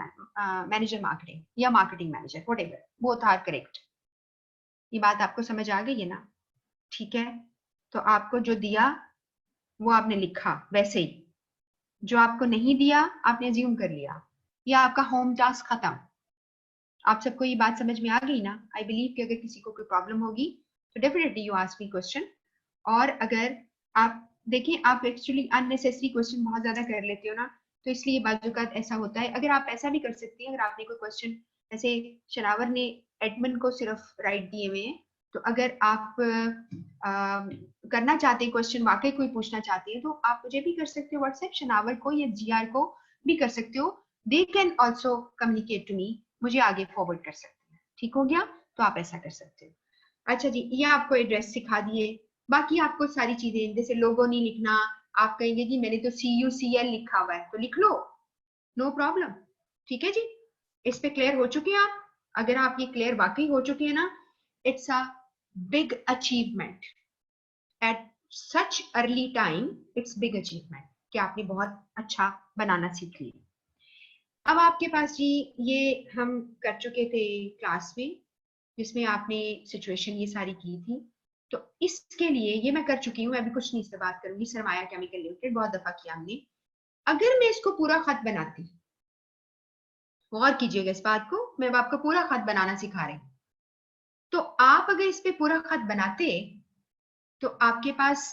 manager marketing या marketing manager, whatever, both are correct. ये बात आपको समझ आ गई है ना, ठीक है। तो आपको जो दिया वो आपने लिखा वैसे ही, जो आपको नहीं दिया आपने अज्यूम कर लिया, या आपका होम टास्क खत्म। आप सबको ये बात समझ में आ गई ना। आई बिलीव कि अगर किसी को कोई प्रॉब्लम होगी तो definitely you ask me question, और अगर आप देखें, आप एक्चुअली अननेसेसरी क्वेश्चन बहुत ज्यादा कर लेते हो ना, तो इसलिए बाज़ ऐसा होता है। अगर आप ऐसा भी कर सकती हैं, अगर आपने कोई क्वेश्चन, जैसे शनावर ने एडमिन को सिर्फ राइट दिए हुए हैं, तो अगर आप करना चाहते हैं क्वेश्चन, वाकई कोई पूछना चाहती है, तो आप मुझे भी कर सकते हो व्हाट्सएप, शनावर को या GR को भी कर सकते हो, they can also communicate to me, मुझे आगे फॉरवर्ड कर सकते हैं, ठीक हो गया। तो आप ऐसा कर सकते हो। अच्छा जी, ये आपको एड्रेस सिखा दिए, बाकी आपको सारी चीजें जैसे लोगो नहीं लिखना, आप कहेंगे जी मैंने तो CUCL लिखा हुआ है तो लिख लो, नो प्रॉब्लम। ठीक है जी, इस पे क्लियर हो चुके हैं आप? अगर आप ये क्लियर वाकई हो चुके हैं ना, it's a big achievement at such early time, it's big achievement कि आपने बहुत अच्छा बनाना सीख लिया। अब आपके पास जी, ये हम कर चुके थे क्लास में, जिसमें आपने सिचुएशन ये सारी की थी, तो इसके लिए ये मैं कर चुकी हूँ, अभी कुछ नहीं इस पे बात करूंगी। सरमाया केमिकल लिमिटेड बहुत दफा किया हमने। अगर मैं इसको पूरा खत बनाती, गौर कीजिएगा इस बात को, मैं अब आपको पूरा खत बनाना सिखा रही हूँ, तो आप अगर इस पे पूरा खत बनाते तो आपके पास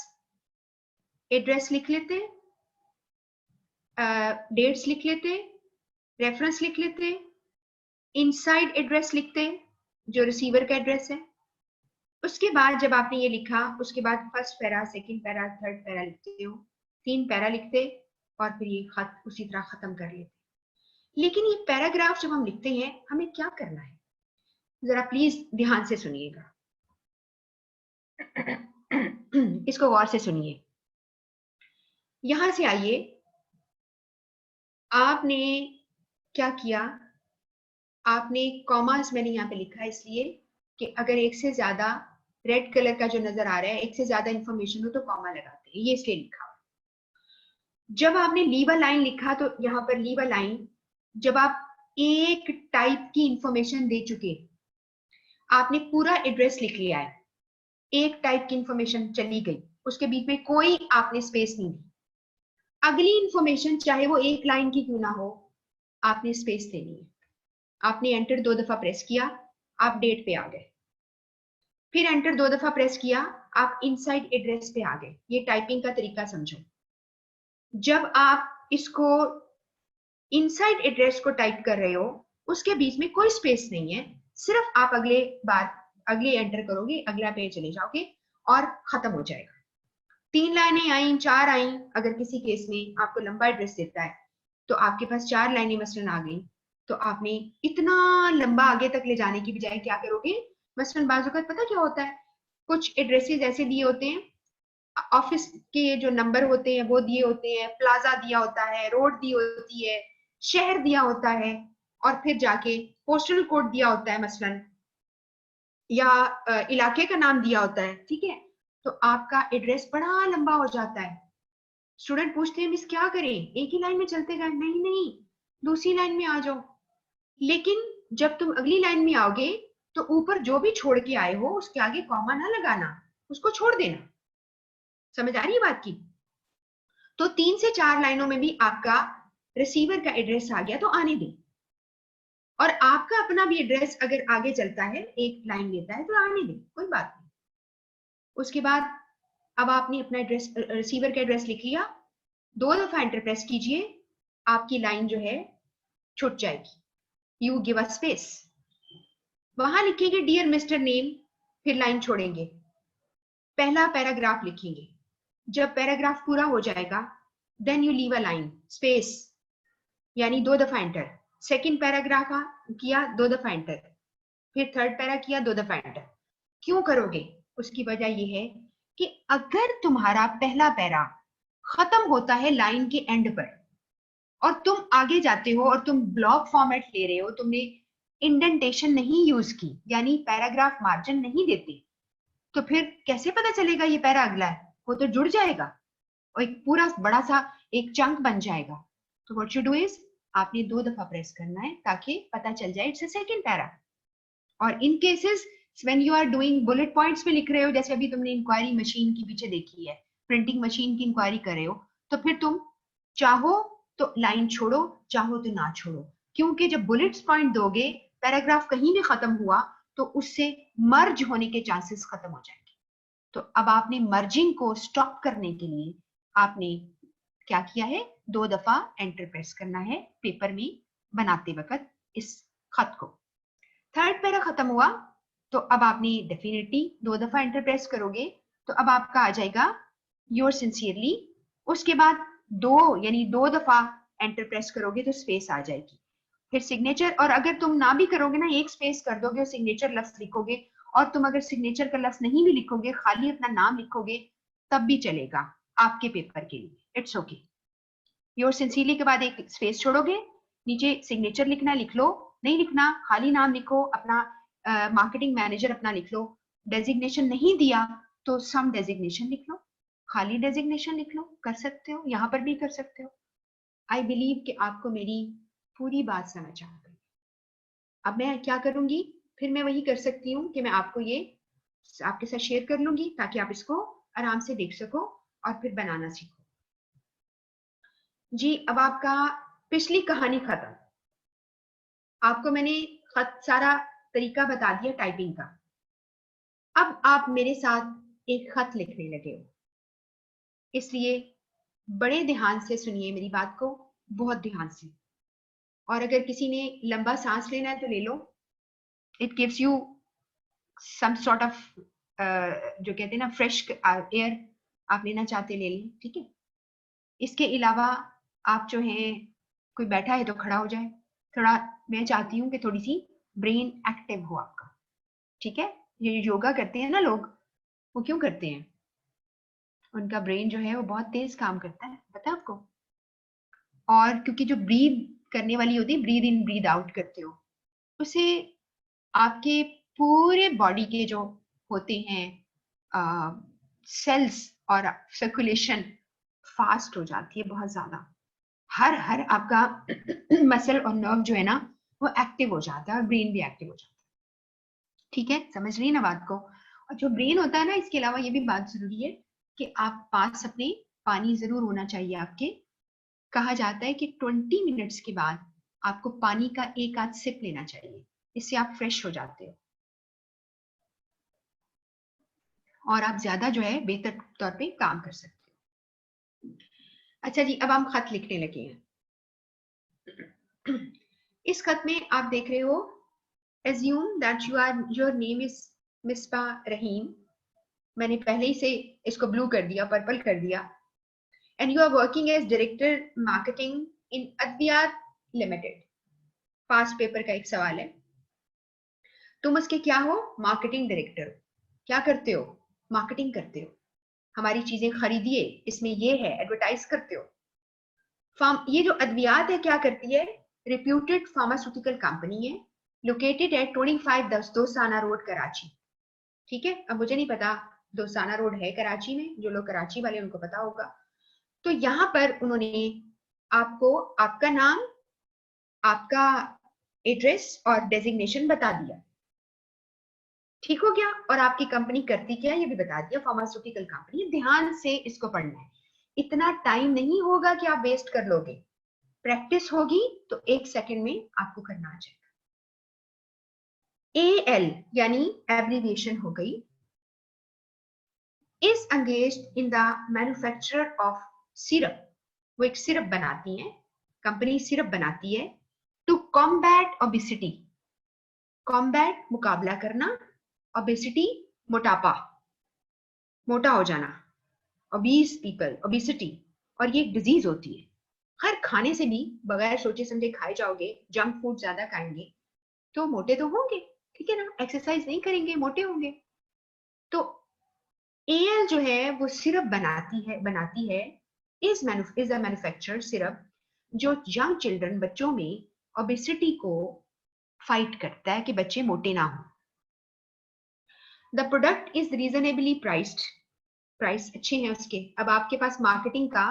एड्रेस लिख लेते, डेट्स लिख लेते, रेफरेंस लिख लेते, इनसाइड एड्रेस लिखते जो रिसीवर का एड्रेस है। उसके बाद जब आपने ये लिखा, उसके बाद first para, second para, third para लिखते हो, 3 पैरा लिखते और फिर ये खत उसी तरह खत्म कर लेते। लेकिन ये पैराग्राफ जब हम लिखते हैं, हमें क्या करना है, जरा प्लीज ध्यान से सुनिएगा। इसको गौर से सुनिए। यहां से आइए, आपने क्या किया, आपने कॉमास मैंने यहाँ पे लिखा है इसलिए कि अगर एक से ज्यादा रेड कलर का जो नजर आ रहा है, एक से ज्यादा इंफॉर्मेशन हो तो कॉमा लगाते हैं, ये इसलिए लिखा। जब आपने लीव अ लाइन लिखा तो यहाँ पर लीव अ लाइन, जब आप एक टाइप की इंफॉर्मेशन दे चुके, आपने पूरा एड्रेस लिख लिया है, एक टाइप की इंफॉर्मेशन चली गई, उसके बीच में कोई आपने स्पेस नहीं दी, अगली इंफॉर्मेशन चाहे वो एक लाइन की क्यों ना हो, आपने स्पेस देनी है। आपने एंटर 2 दफा प्रेस किया, आप डेट पे आ गए, फिर एंटर 2 दफा प्रेस किया, आप इनसाइड एड्रेस पे आ गए। ये टाइपिंग का तरीका समझो। जब आप इसको इनसाइड एड्रेस को टाइप कर रहे हो, उसके बीच में कोई स्पेस नहीं है, सिर्फ आप अगले बार अगले एंटर करोगे, अगला पेज चले जाओगे और खत्म हो जाएगा। 3 लाइनें आई, 4 आई, अगर किसी केस में आपको लंबा एड्रेस देता है तो आपके पास 4 लाइनें मसलन आ गई, तो आपने इतना लंबा आगे तक ले जाने की बजाय क्या करोगे, मसलन बाजू का पता क्या होता है, कुछ एड्रेसेस ऐसे दिए होते हैं, ऑफिस के जो नंबर होते हैं वो दिए होते हैं, प्लाजा दिया होता है, रोड दी होती है, शहर दिया होता है, और फिर जाके पोस्टल कोड दिया होता है मसलन, या इलाके का नाम दिया होता है। ठीक है, तो आपका एड्रेस बड़ा लंबा हो जाता है। स्टूडेंट पूछते हैं मिस क्या करें, एक ही लाइन में चलते गए? नहीं नहीं, दूसरी लाइन में आ जाओ। लेकिन जब तुम अगली लाइन में आओगे तो ऊपर जो भी छोड़ के आए हो उसके आगे कॉमा ना लगाना, उसको छोड़ देना। समझ आ रही है बात की? तो 3 से 4 लाइनों में भी आपका रिसीवर का एड्रेस आ गया तो आने दें, और आपका अपना भी एड्रेस अगर आगे चलता है, एक लाइन लेता है तो आने दें, कोई बात नहीं। उसके बाद अब आपने अपना एड्रेस, रिसीवर का एड्रेस लिख लिया, 2 दफा एंटर प्रेस कीजिए, आपकी लाइन जो है छूट जाएगी। यू गिव अ स्पेस, वहां लिखेंगे डियर मिस्टर नेम, फिर लाइन छोड़ेंगे, पहला पैराग्राफ लिखेंगे। जब पैराग्राफ पूरा हो जाएगा, then you leave a line space, यानी 2 दफा एंटर। सेकंड पैराग्राफ किया, 2 दफा एंटर, फिर थर्ड पैरा किया, 2 दफा एंटर। क्यों करोगे? उसकी वजह यह है कि अगर तुम्हारा पहला पैरा खत्म होता है लाइन के एंड पर और तुम आगे जाते हो और तुम ब्लॉक फॉर्मेट ले रहे हो, तुमने इंडेंटेशन नहीं यूज की, यानी पैराग्राफ मार्जिन नहीं देते, तो फिर कैसे पता चलेगा ये पैरा अगला है? वो तो जुड़ जाएगा और एक पूरा बड़ा सा एक चंक बन जाएगा। तो व्हाट यू डू इज, आपने 2 दफा प्रेस करना है ताकि पता चल जाए इट्स अ सेकंड पैरा। और in cases when you are doing bullet points में लिख रहे हो, जैसे अभी तुमने इंक्वायरी मशीन की पीछे देखी है, प्रिंटिंग मशीन की इंक्वायरी कर रहे हो, तो फिर तुम चाहो तो लाइन छोड़ो, चाहो तो ना छोड़ो, क्योंकि जब बुलेट्स पॉइंट दोगे, पैराग्राफ कहीं भी खत्म हुआ तो उससे मर्ज होने के चांसेस खत्म हो जाएंगे। तो अब आपने मर्जिंग को स्टॉप करने के लिए आपने क्या किया है, 2 दफा एंटर प्रेस करना है पेपर में बनाते वक्त इस खत को। थर्ड पैरा खत्म हुआ तो अब आपने डेफिनेटली 2 दफा एंटर प्रेस करोगे, तो अब आपका आ जाएगा योर सिंसियरली। उसके बाद 2 यानी 2 दफा एंटर प्रेस करोगे तो स्पेस आ जाएगी, फिर सिग्नेचर, और अगर तुम ना भी करोगे ना, एक स्पेस कर दोगे और सिग्नेचर लफ्ज लिखोगे और तुम अगर सिग्नेचर का लफ्ज नहीं भी लिखोगे, खाली अपना नाम लिखोगे, तब भी चलेगा आपके पेपर के लिए, इट्स ओके। योर सिंसियरली के बाद एक स्पेस छोड़ोगे, नीचे सिग्नेचर लिखना लिख लो, नहीं लिखना खाली नाम लिखो, अपना मार्केटिंग मैनेजर अपना लिख लो। डेजिग्नेशन नहीं दिया तो सम डेजिग्नेशन लिख लो, खाली डेजिग्नेशन लिख लो, कर सकते हो, यहाँ पर भी कर सकते हो। आई बिलीव कि आपको मेरी पूरी बात समझ आ गई। अब मैं क्या करूंगी, फिर मैं वही कर सकती हूँ कि मैं आपको ये आपके साथ शेयर कर लूंगी ताकि आप इसको आराम से देख सको और फिर बनाना सीखो। जी, अब आपका पिछली कहानी खत्म। आपको मैंने खत सारा तरीका बता दिया टाइपिंग का। अब आप मेरे साथ एक खत लिखने लगे हो, इसलिए बड़े ध्यान से सुनिए मेरी बात को, बहुत ध्यान से। और अगर किसी ने लंबा सांस लेना है तो ले लो, it gives you some sort of जो कहते हैं ना फ्रेश एयर, आप लेना चाहते ले लें, ठीक है। इसके अलावा आप जो हैं, कोई बैठा है तो खड़ा हो जाए, थोड़ा मैं चाहती हूँ कि थोड़ी सी ब्रेन एक्टिव हो आपका, ठीक है। ये योगा करते हैं ना लोग, वो क्यों करते हैं, उनका ब्रेन जो है वो बहुत तेज काम करता है, पता है आपको। और क्योंकि जो ब्रीद करने वाली होती है, ब्रीद इन ब्रीद आउट करते हो, उसे आपके पूरे बॉडी के जो होते हैं सेल्स और सर्कुलेशन फास्ट हो जाती है बहुत ज्यादा। हर हर आपका मसल और नर्व जो है ना वो एक्टिव हो जाता है और ब्रेन भी एक्टिव हो जाता है, ठीक है। समझ रही है ना बात को। और जो ब्रेन होता है ना, इसके अलावा ये भी बात जरूरी है कि आप पास अपने पानी जरूर होना चाहिए आपके। कहा जाता है कि 20 मिनट्स के बाद आपको पानी का एक आध सिप लेना चाहिए, इससे आप फ्रेश हो जाते हो और आप ज्यादा जो है बेहतर तौर पे काम कर सकते हो। अच्छा जी, अब हम खत लिखने लगे हैं। इस खत में आप देख रहे हो, assume that your name is Misbah रहीम। मैंने पहले ही से इसको ब्लू कर दिया, पर्पल कर दिया। And you are working as director marketing in Adwiyat limited. Past paper का एक सवाल है। तुम उसके क्या हो, मार्केटिंग डायरेक्टर। क्या करते हो, मार्केटिंग करते हो, हमारी चीजें खरीदिए, इसमें ये है, एडवर्टाइज करते हो। ये जो अद्वियात है क्या करती है, रिप्यूटेड फार्मास्यूटिकल कंपनी है, लोकेटेड एट 25 दोस्ताना रोड कराची, ठीक है। अब मुझे नहीं पता दोस्ताना रोड है कराची में, जो लोग कराची वाले उनको पता होगा। तो यहाँ पर उन्होंने आपको आपका नाम, आपका एड्रेस और डेजिग्नेशन बता दिया, ठीक हो गया। और आपकी कंपनी करती क्या ये भी बता दिया, फार्मास्यूटिकल कंपनी। ध्यान से इसको पढ़ना है, इतना टाइम नहीं होगा कि आप वेस्ट कर लोगे, प्रैक्टिस होगी तो 1 सेकंड में आपको करना आ जाएगा। AL यानी एब्रीविएशन हो गई, is engaged in the manufacture of syrup. वो एक सिरप बनाती है, कंपनी सिरप बनाती है। टू कॉम्बैट ओबेसिटी, कॉम्बैट मुकाबला करना, ओबेसिटी मोटापा, मोटा हो जाना, ओबीस पीपल, ओबेसिटी। और ये एक डिजीज होती है, हर खाने से भी बगैर सोचे समझे खाए जाओगे, जंक फूड ज्यादा खाएंगे तो मोटे तो होंगे, ठीक है ना। एक्सरसाइज नहीं करेंगे मोटे होंगे। तो AL जो है वो सिरप बनाती है इज अ मैन्युफैक्चर सिरप जो यंग चिल्ड्रन, बच्चों में ओबेसिटी को फाइट करता है कि बच्चे मोटे ना हो। The product is reasonably priced, price अच्छे हैं उसके। अब आपके पास मार्केटिंग का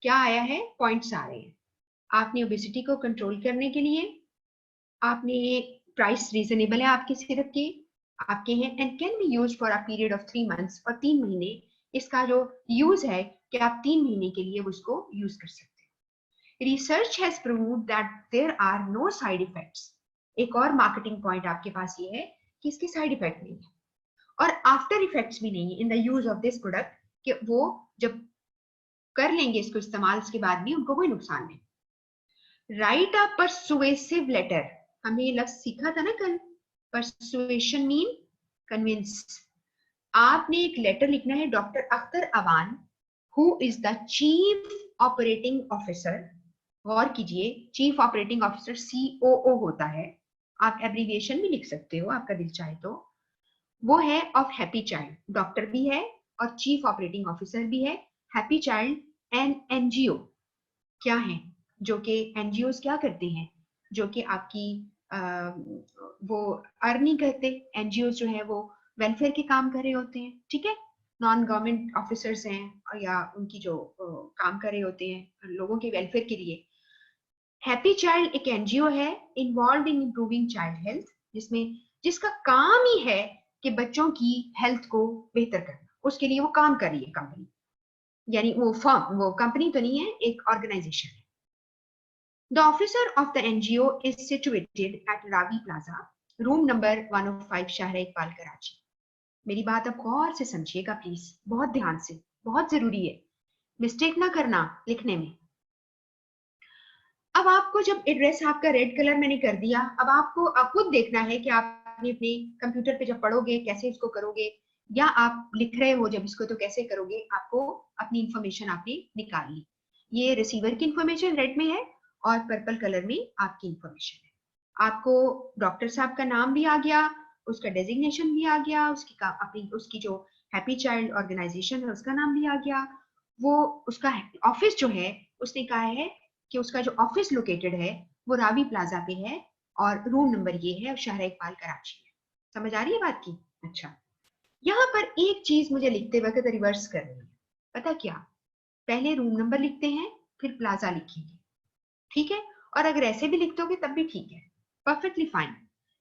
क्या आया है, पॉइंट्स आ रहे हैं। आपने ओबेसिटी को कंट्रोल करने के लिए आपने प्राइस रीजनेबल है आपके सिरप के, आपके हैं, and can be use for a period of 3 months, और 3 महीने इसका जो यूज है कि आप 3 महीने के लिए उसको यूज कर सकते हैं। Research has proved that there are no side effects. एक और मार्केटिंग पॉइंट आपके पास ये है कि इसके साइड इफेक्ट नहीं है और आफ्टर इफेक्ट्स भी नहीं है in the use of this product, कि वो जब कर लेंगे इसको इस्तेमाल उसके बाद भी उनको कोई नुकसान नहीं। राइट अ परसुएसिव लेटर, हमने ये लफ्ज सीखा था ना कल, परसुएशन मीन कन्विंस। आपने एक लेटर लिखना है doctor Akhtar Awan, who is the chief operating officer. गौर कीजिए, चीफ ऑपरेटिंग ऑफिसर COO होता है, आप एब्रीविएशन भी लिख सकते हो आपका दिल चाहे तो। वो है ऑफ हैप्पी चाइल्ड, डॉक्टर भी है और चीफ ऑपरेटिंग ऑफिसर भी है। हैप्पी चाइल्ड एंड एनजीओ क्या है, जो कि एनजीओ क्या करते हैं, जो कि आपकी वो अर्न नहीं करते। एनजीओ जो है वो वेलफेयर के काम कर रहे होते हैं, ठीक है, नॉन गवर्नमेंट ऑफिसर्स हैं या उनकी जो काम कर रहे होते हैं लोगों के वेलफेयर के लिए। हैप्पी चाइल्ड एक एनजीओ है involve in improving child health, जिसका काम ही है कि बच्चों की हेल्थ को बेहतर करना, उसके लिए वो काम कर रही है कंपनी, यानी वो फर्म, वो कंपनी तो नहीं है, एक ऑर्गेनाइजेशन है। The officer of the NGO is situated at Ravi Plaza, room number 105, शाहरा Iqbal, Karachi. मेरी बात अब गौर से समझिएगा प्लीज, बहुत ध्यान से, बहुत जरूरी है, मिस्टेक ना करना लिखने में। अब आपको जब एड्रेस आपका रेड कलर मैंने कर दिया, अब आपको खुद देखना है कि आप अपने कंप्यूटर पे जब पढ़ोगे कैसे इसको करोगे, या आप लिख रहे हो जब इसको तो कैसे करोगे। आपको अपनी इंफॉर्मेशन आपने निकाल ली, ये रिसीवर की इंफॉर्मेशन रेड में है और पर्पल कलर में आपकी इंफॉर्मेशन है। आपको डॉक्टर साहब का नाम भी आ गया, उसका डेजिग्नेशन भी आ गया, अपनी उसकी जो हैप्पी चाइल्ड ऑर्गेनाइजेशन है उसका नाम भी आ गया। वो उसका ऑफिस जो है, उसने कहा है कि उसका जो ऑफिस लोकेटेड है वो रावी प्लाजा पे है और रूम नंबर ये है और शाहरा इकबाल कराची है। समझ आ रही है बात की? अच्छा, यहाँ पर एक चीज मुझे लिखते वक्त रिवर्स करनी है, पता क्या? पहले रूम नंबर लिखते हैं फिर प्लाजा लिखेंगे, ठीक है? और अगर ऐसे भी लिख दोगे तब भी ठीक है, परफेक्टली फाइन।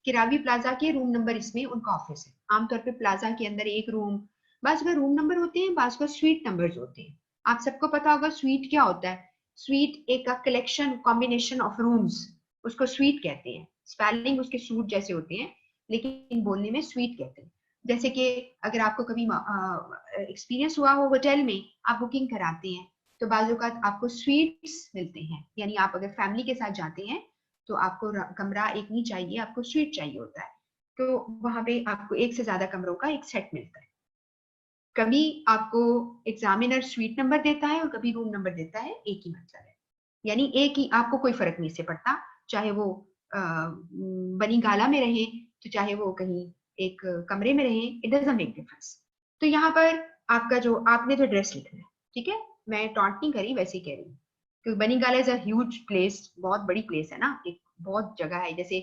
कि रावी प्लाजा के रूम नंबर, इसमें उनका ऑफिस है। आमतौर पे प्लाजा के अंदर एक रूम, बाज का रूम नंबर होते हैं, बाज का स्वीट नंबर्स होते हैं। आप सबको पता होगा स्वीट क्या होता है। स्वीट एक कलेक्शन, कॉम्बिनेशन ऑफ रूम्स, उसको स्वीट कहते हैं। स्पेलिंग उसके सूट जैसे होते हैं लेकिन बोलने में स्वीट कहते हैं। जैसे कि अगर आपको कभी एक्सपीरियंस हुआ हो, होटल में आप बुकिंग कराते हैं तो बाज़ आपको स्वीट्स मिलते हैं, यानी आप अगर फैमिली के साथ जाते हैं तो आपको कमरा एक नहीं चाहिए, आपको स्वीट चाहिए होता है, तो वहां पे आपको एक से ज्यादा कमरों का एक सेट मिलता है। कभी आपको एग्जामिनर स्वीट नंबर देता है और कभी रूम नंबर देता है, एक ही मतलब है, यानी एक ही, आपको कोई फर्क नहीं से पड़ता, चाहे वो बनी गाला में रहे तो चाहे वो कहीं एक कमरे में रहे, इट डजंट मेक डिफरेंस। तो यहाँ पर आपका जो, आपने तो एड्रेस लिखना है, ठीक है, मैं टॉन्ट नहीं करी, वैसे ही कह रही हूँ, क्योंकि बनी गाला इज अ ह्यूज प्लेस, बहुत बड़ी प्लेस है ना, एक बहुत जगह है, जैसे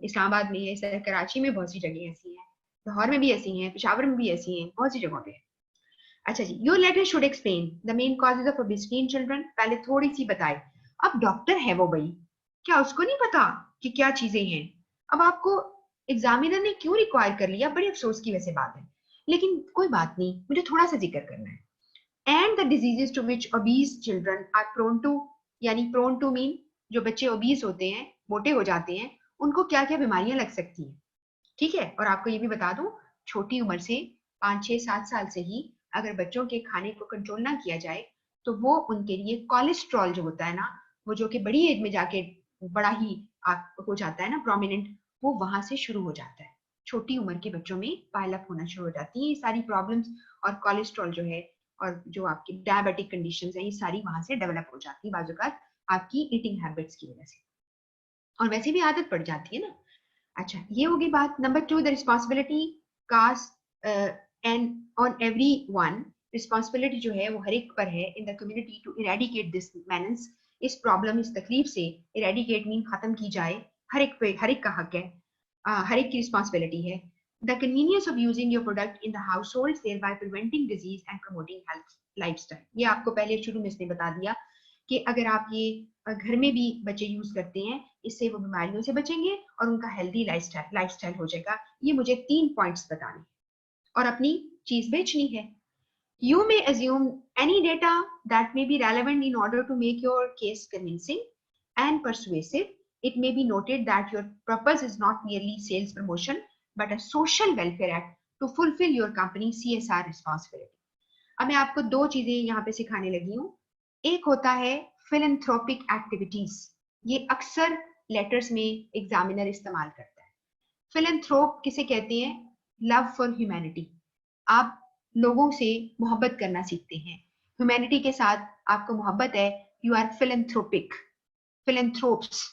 इस्लामाबाद में है, कराची में बहुत सी जगह ऐसी हैं, लाहौर में भी ऐसी हैं, पेशावर में भी ऐसी हैं, बहुत सी जगहों पे। अच्छा जी, your letter should explain the main causes of obesity in children, पहले थोड़ी सी बताए। अब डॉक्टर है वो भाई, क्या उसको नहीं पता कि क्या चीजें हैं? अब आपको एग्जामिनर ने क्यों रिक्वायर कर लिया, बड़े अफसोस की वैसे बात है, लेकिन कोई बात नहीं, मुझे थोड़ा सा जिक्र करना है। And the diseases to which obese children are prone to, यानी प्रोन टू मीन जो बच्चे ओबीज होते हैं, मोटे हो जाते हैं, उनको क्या क्या बीमारियां लग सकती हैं, ठीक है? और आपको ये भी बता दूं, छोटी उम्र से 5, 6, 7 साल से ही अगर बच्चों के खाने को कंट्रोल ना किया जाए तो वो उनके लिए कोलेस्ट्रॉल जो होता है ना, वो जो कि बड़ी एज में जाके बड़ा ही हो जाता है ना प्रोमिनेंट, वो वहां से शुरू हो जाता है। छोटी उम्र के बच्चों में पायलअप होना शुरू हो जाती है ये सारी प्रॉब्लम्स, और कोलेस्ट्रॉल जो है और जो आपकी डायबिटिक कंडीशंस है, ये सारी वहां से डेवलप हो जाती है बाजुकात, आपकी ईटिंग हैबिट्स की वजह से, और वैसे भी आदत पड़ जाती है ना। अच्छा, ये होगी बात number 2, the responsibility cast and on every one, responsibility जो है वो हर एक पर है in the community to eradicate this menace, इस प्रॉब्लम, इस तकलीफ से, इरेडिकेट मीन खत्म की जाए, हर एक पे, हर एक का हक है, हर एक की रिस्पॉन्सिबिलिटी है। The convenience of using your product in the house hold their by preventing disease and promoting health lifestyle, ये आपको पहले शुरू में इसने बता दिया कि अगर आप ये घर में भी बच्चे यूज करते हैं, इससे वो बीमारियों से बचेंगे और उनका हेल्दी लाइफस्टाइल हो जाएगा। ये मुझे 3 पॉइंट्स बताने और अपनी चीज बेचनी है। You may assume any data that may be relevant in order to make your case convincing and persuasive. It may be noted that your purpose is not merely sales promotion, but a social welfare act to fulfill your company's CSR responsibility. अब मैं आपको 2 चीजें यहाँ पे सिखाने लगी हूँ। एक होता है philanthropic एक्टिविटीज, ये अक्सर लेटर्स में एग्जामिनर इस्तेमाल करता है। फिलेंथ्रोप किसे कहते हैं? लव फॉर ह्यूमैनिटी, आप लोगों से मोहब्बत करना सीखते हैं, ह्यूमैनिटी के साथ आपको मोहब्बत है, you are philanthropic. Philanthropes,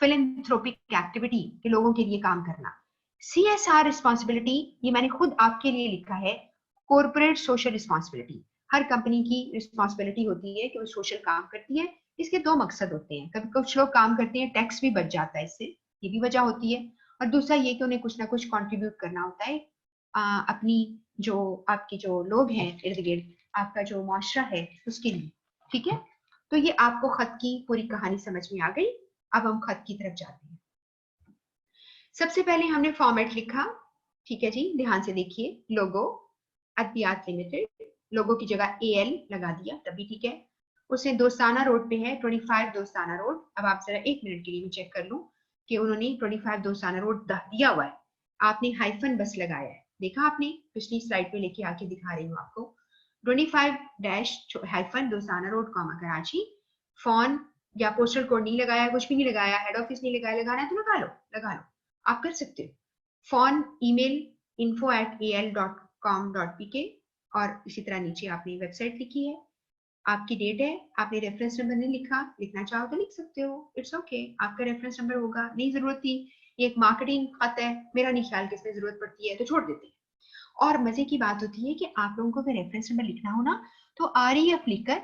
philanthropic activity के लोगों के लिए काम करना। CSR रिस्पॉन्सिबिलिटी, ये मैंने खुद आपके लिए लिखा है, कॉर्पोरेट सोशल रिस्पॉन्सिबिलिटी। हर कंपनी की रिस्पॉन्सिबिलिटी होती है कि वो सोशल काम करती है। इसके दो मकसद होते हैं, कभी कुछ लोग काम करते हैं, टैक्स भी बच जाता है इससे, ये भी वजह होती है, और दूसरा ये कि उन्हें कुछ ना कुछ कंट्रीब्यूट करना होता है अपनी, जो आपके जो लोग हैं इर्द गिर्द, आपका जो मुआशरा है उसके लिए। ठीक है, तो ये आपको खत की पूरी कहानी समझ में आ गई। अब हम खत की तरफ जाते हैं। सबसे पहले हमने फॉर्मेट लिखा, ठीक है जी, ध्यान से देखिए, लोगो अद्वियात लिमिटेड, लोगो की जगह AL लगा दिया तभी ठीक है। उसे दोस्ताना रोड पे है, 25 दोस्ताना रोड। अब आप जरा 1 मिनट के लिए मैं चेक कर लूं कि उन्होंने 25 दोस्ताना रोड दिया हुआ है, आपने हाइफन बस लगाया है, देखा आपने, पिछली स्लाइड पे लेके आके दिखा रही हूँ आपको, 25 हाइफन दोस्ताना रोड कॉमा कराची। फोन या पोस्टल कोड नहीं लगाया, कुछ भी नहीं लगाया, हेड ऑफिस नहीं लगाया, लगाना है तो लगा लो, लगा लो, आप कर सकते हो। फोन, ईमेल info@al.com.pk, और इसी तरह नीचे आपने वेबसाइट लिखी है, आपकी डेट है, आपने रेफरेंस नंबर नहीं लिखा, लिखना चाहो तो लिख सकते हो, इट्स ओके, आपका रेफरेंस नंबर होगा, नहीं जरूरत थी, ये एक मार्केटिंग खत है, मेरा नहीं ख्याल कि इसमें जरूरत पड़ती है तो छोड़ देते हैं। और मजे की बात होती है कि आप लोगों को अगर रेफरेंस नंबर लिखना हो ना, तो REF लिखकर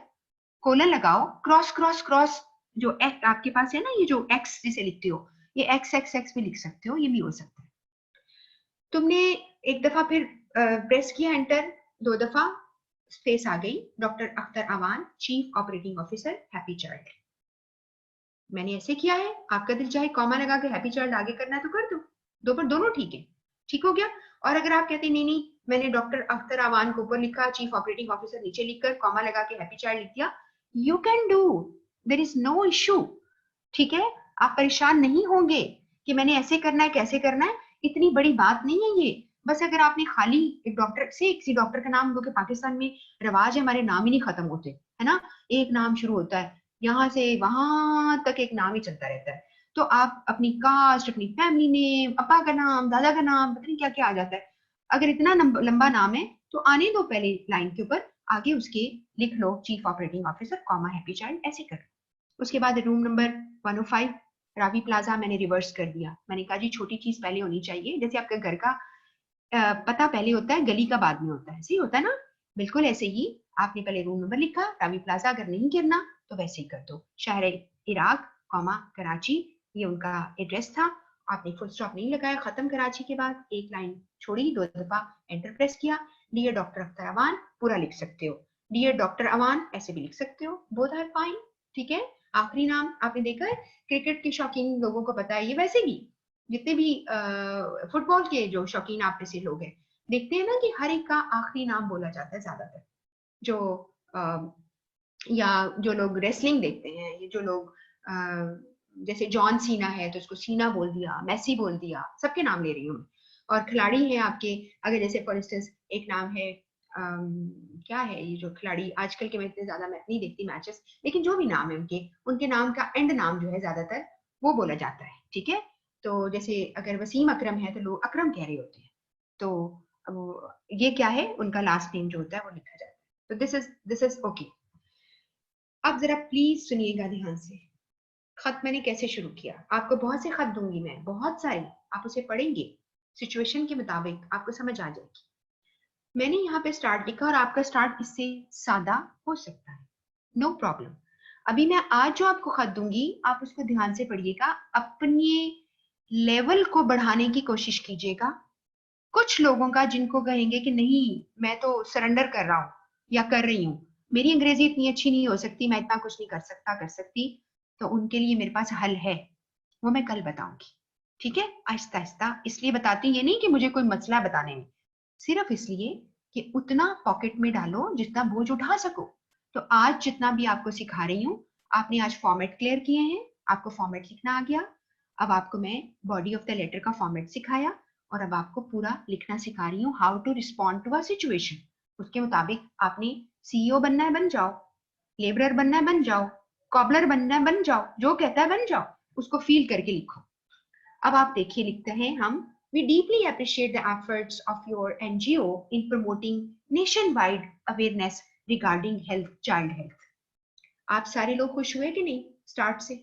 कोलन लगाओ, क्रॉस क्रॉस क्रॉस, जो एक्ट आपके पास है ना, ये जो एक्स जिसे लिखते हो, ये एक्स एक्स एक्स भी लिख सकते हो, ये भी हो सकता है। तुमने एक दफा फिर प्रेस किया एंटर, 2 दफा, स्पेस आ गई, doctor Akhtar Awan, chief operating officer, happy child. मैंने ऐसे किया है, आपका दिल चाहे कॉमा लगा के हैप्पी चाइल्ड आगे करना है तो कर दो, दो पर दोनों ठीक है, ठीक हो गया। और अगर आप कहते नहीं नहीं मैंने डॉक्टर अख्तर अवान को ऊपर लिखा, चीफ ऑपरेटिंग ऑफिसर नीचे लिखकर कॉमा लगा के हैप्पी चाइल्ड लिख दिया, you can do, there is no issue, ठीक है। आप परेशान नहीं होंगे कि मैंने ऐसे करना है कैसे करना है, इतनी बड़ी बात नहीं है ये। बस अगर आपने खाली एक डॉक्टर से किसी डॉक्टर का नाम, क्योंकि पाकिस्तान में रिवाज है हमारे नाम ही नहीं खत्म होते, है ना, एक नाम शुरू होता है, यहाँ से वहां तक एक नाम ही चलता रहता है। तो आप अपनी कास्ट, अपनी फैमिली नेम, अब्बा का नाम, दादा का नाम, पता नहीं क्या क्या आ जाता है, अगर इतना लंबा नाम है तो आने दो पहले लाइन के ऊपर, आगे उसके लिख लो chief operating officer comma happy child, ऐसे कर। उसके बाद रूम नंबर 105 रावी प्लाजा मैंने रिवर्स कर दिया, मैंने कहा जी छोटी चीज पहले होनी चाहिए, जैसे आपका घर का पता पहले होता है, गली का बाद में होता है, सही होता है ना, बिल्कुल ऐसे ही आपने पहले रूम नंबर लिखा, रावी प्लाजा, अगर नहीं गिरना तो वैसे ही कर दो, शहर इराक कॉमा कराची, ये उनका एड्रेस था, आपने फुल स्टॉप नहीं लगाया, खत्म कराची के बाद एक लाइन छोड़ी, 2 दफा एंटर प्रेस किया, डियर डॉक्टर अख्तर अवान पूरा लिख सकते हो, डियर डॉक्टर अवान ऐसे भी लिख सकते हो, बोथ आर फाइन, ठीक है। आखिरी नाम आपने देखा है, क्रिकेट के शौकीन लोगों को पता है, ये वैसे भी जितने भी फुटबॉल के जो शौकीन आप में से लोग हैं, देखते हैं ना कि हर एक का आखिरी नाम बोला जाता है ज्यादातर, जो या जो लोग रेसलिंग देखते हैं, ये जो लोग जैसे जॉन सीना है तो उसको सीना बोल दिया, मेसी बोल दिया, सबके नाम ले रही हूँ। और खिलाड़ी है आपके, अगर जैसे फॉर इंस्टेंस एक नाम है क्या है ये जो खिलाड़ी, आजकल के मैं इतने ज्यादा मैं नहीं देखती मैचेस, लेकिन जो भी नाम है उनके, उनके नाम का एंड नाम जो है ज्यादातर वो बोला जाता है, ठीक है। तो जैसे अगर वसीम अकरम है तो लोग अकरम कह रहे होते हैं, तो ये क्या है, उनका लास्ट नेम जो होता है वो लिखा जाता है, तो दिस इज ओके। अब जरा प्लीज सुनिएगा ध्यान से, खत मैंने कैसे शुरू किया, आपको बहुत से खत दूंगी मैं, बहुत सारी, आप उसे पढ़ेंगे, सिचुएशन के मुताबिक आपको समझ आ जाएगी। मैंने यहाँ पे स्टार्ट लिखा और आपका स्टार्ट इससे सादा हो सकता है, नो प्रॉब्लम। अभी मैं आज जो आपको खत दूंगी आप उसको ध्यान से पढ़िएगा, अपने लेवल को बढ़ाने की कोशिश कीजिएगा। कुछ लोगों का जिनको कहेंगे कि नहीं मैं तो सरेंडर कर रहा हूँ या कर रही हूँ, मेरी अंग्रेजी इतनी अच्छी नहीं हो सकती, मैं इतना कुछ नहीं कर सकता कर सकती, तो उनके लिए मेरे पास हल है, वो मैं कल बताऊंगी, ठीक है, आहिस्ता आहिस्ता। इसलिए बताती ये नहीं कि मुझे कोई मसला बताने में, सिर्फ इसलिए कि उतना पॉकेट में डालो जितना बोझ उठा सको। तो आज जितना भी आपको सिखा रही हूँ, आपने आज फॉर्मेट क्लियर किए हैं, आपको फॉर्मेट लिखना आ गया, अब आपको मैं बॉडी ऑफ द लेटर का फॉर्मेट सिखाया, और अब आपको पूरा लिखना सिखा रही हूँ, how to respond to a situation. उसके मुताबिक आपने CEO बनना है बन जाओ, लेबरर बनना है बन जाओ, कॉबलर बनना है बन जाओ, जो कहता है बन जाओ, उसको फील करके लिखो। अब आप देखिए लिखते हैं हम, we deeply appreciate the efforts of your NGO in promoting nationwide awareness regarding health, child health। आप सारे लोग खुश हुए कि नहीं स्टार्ट से,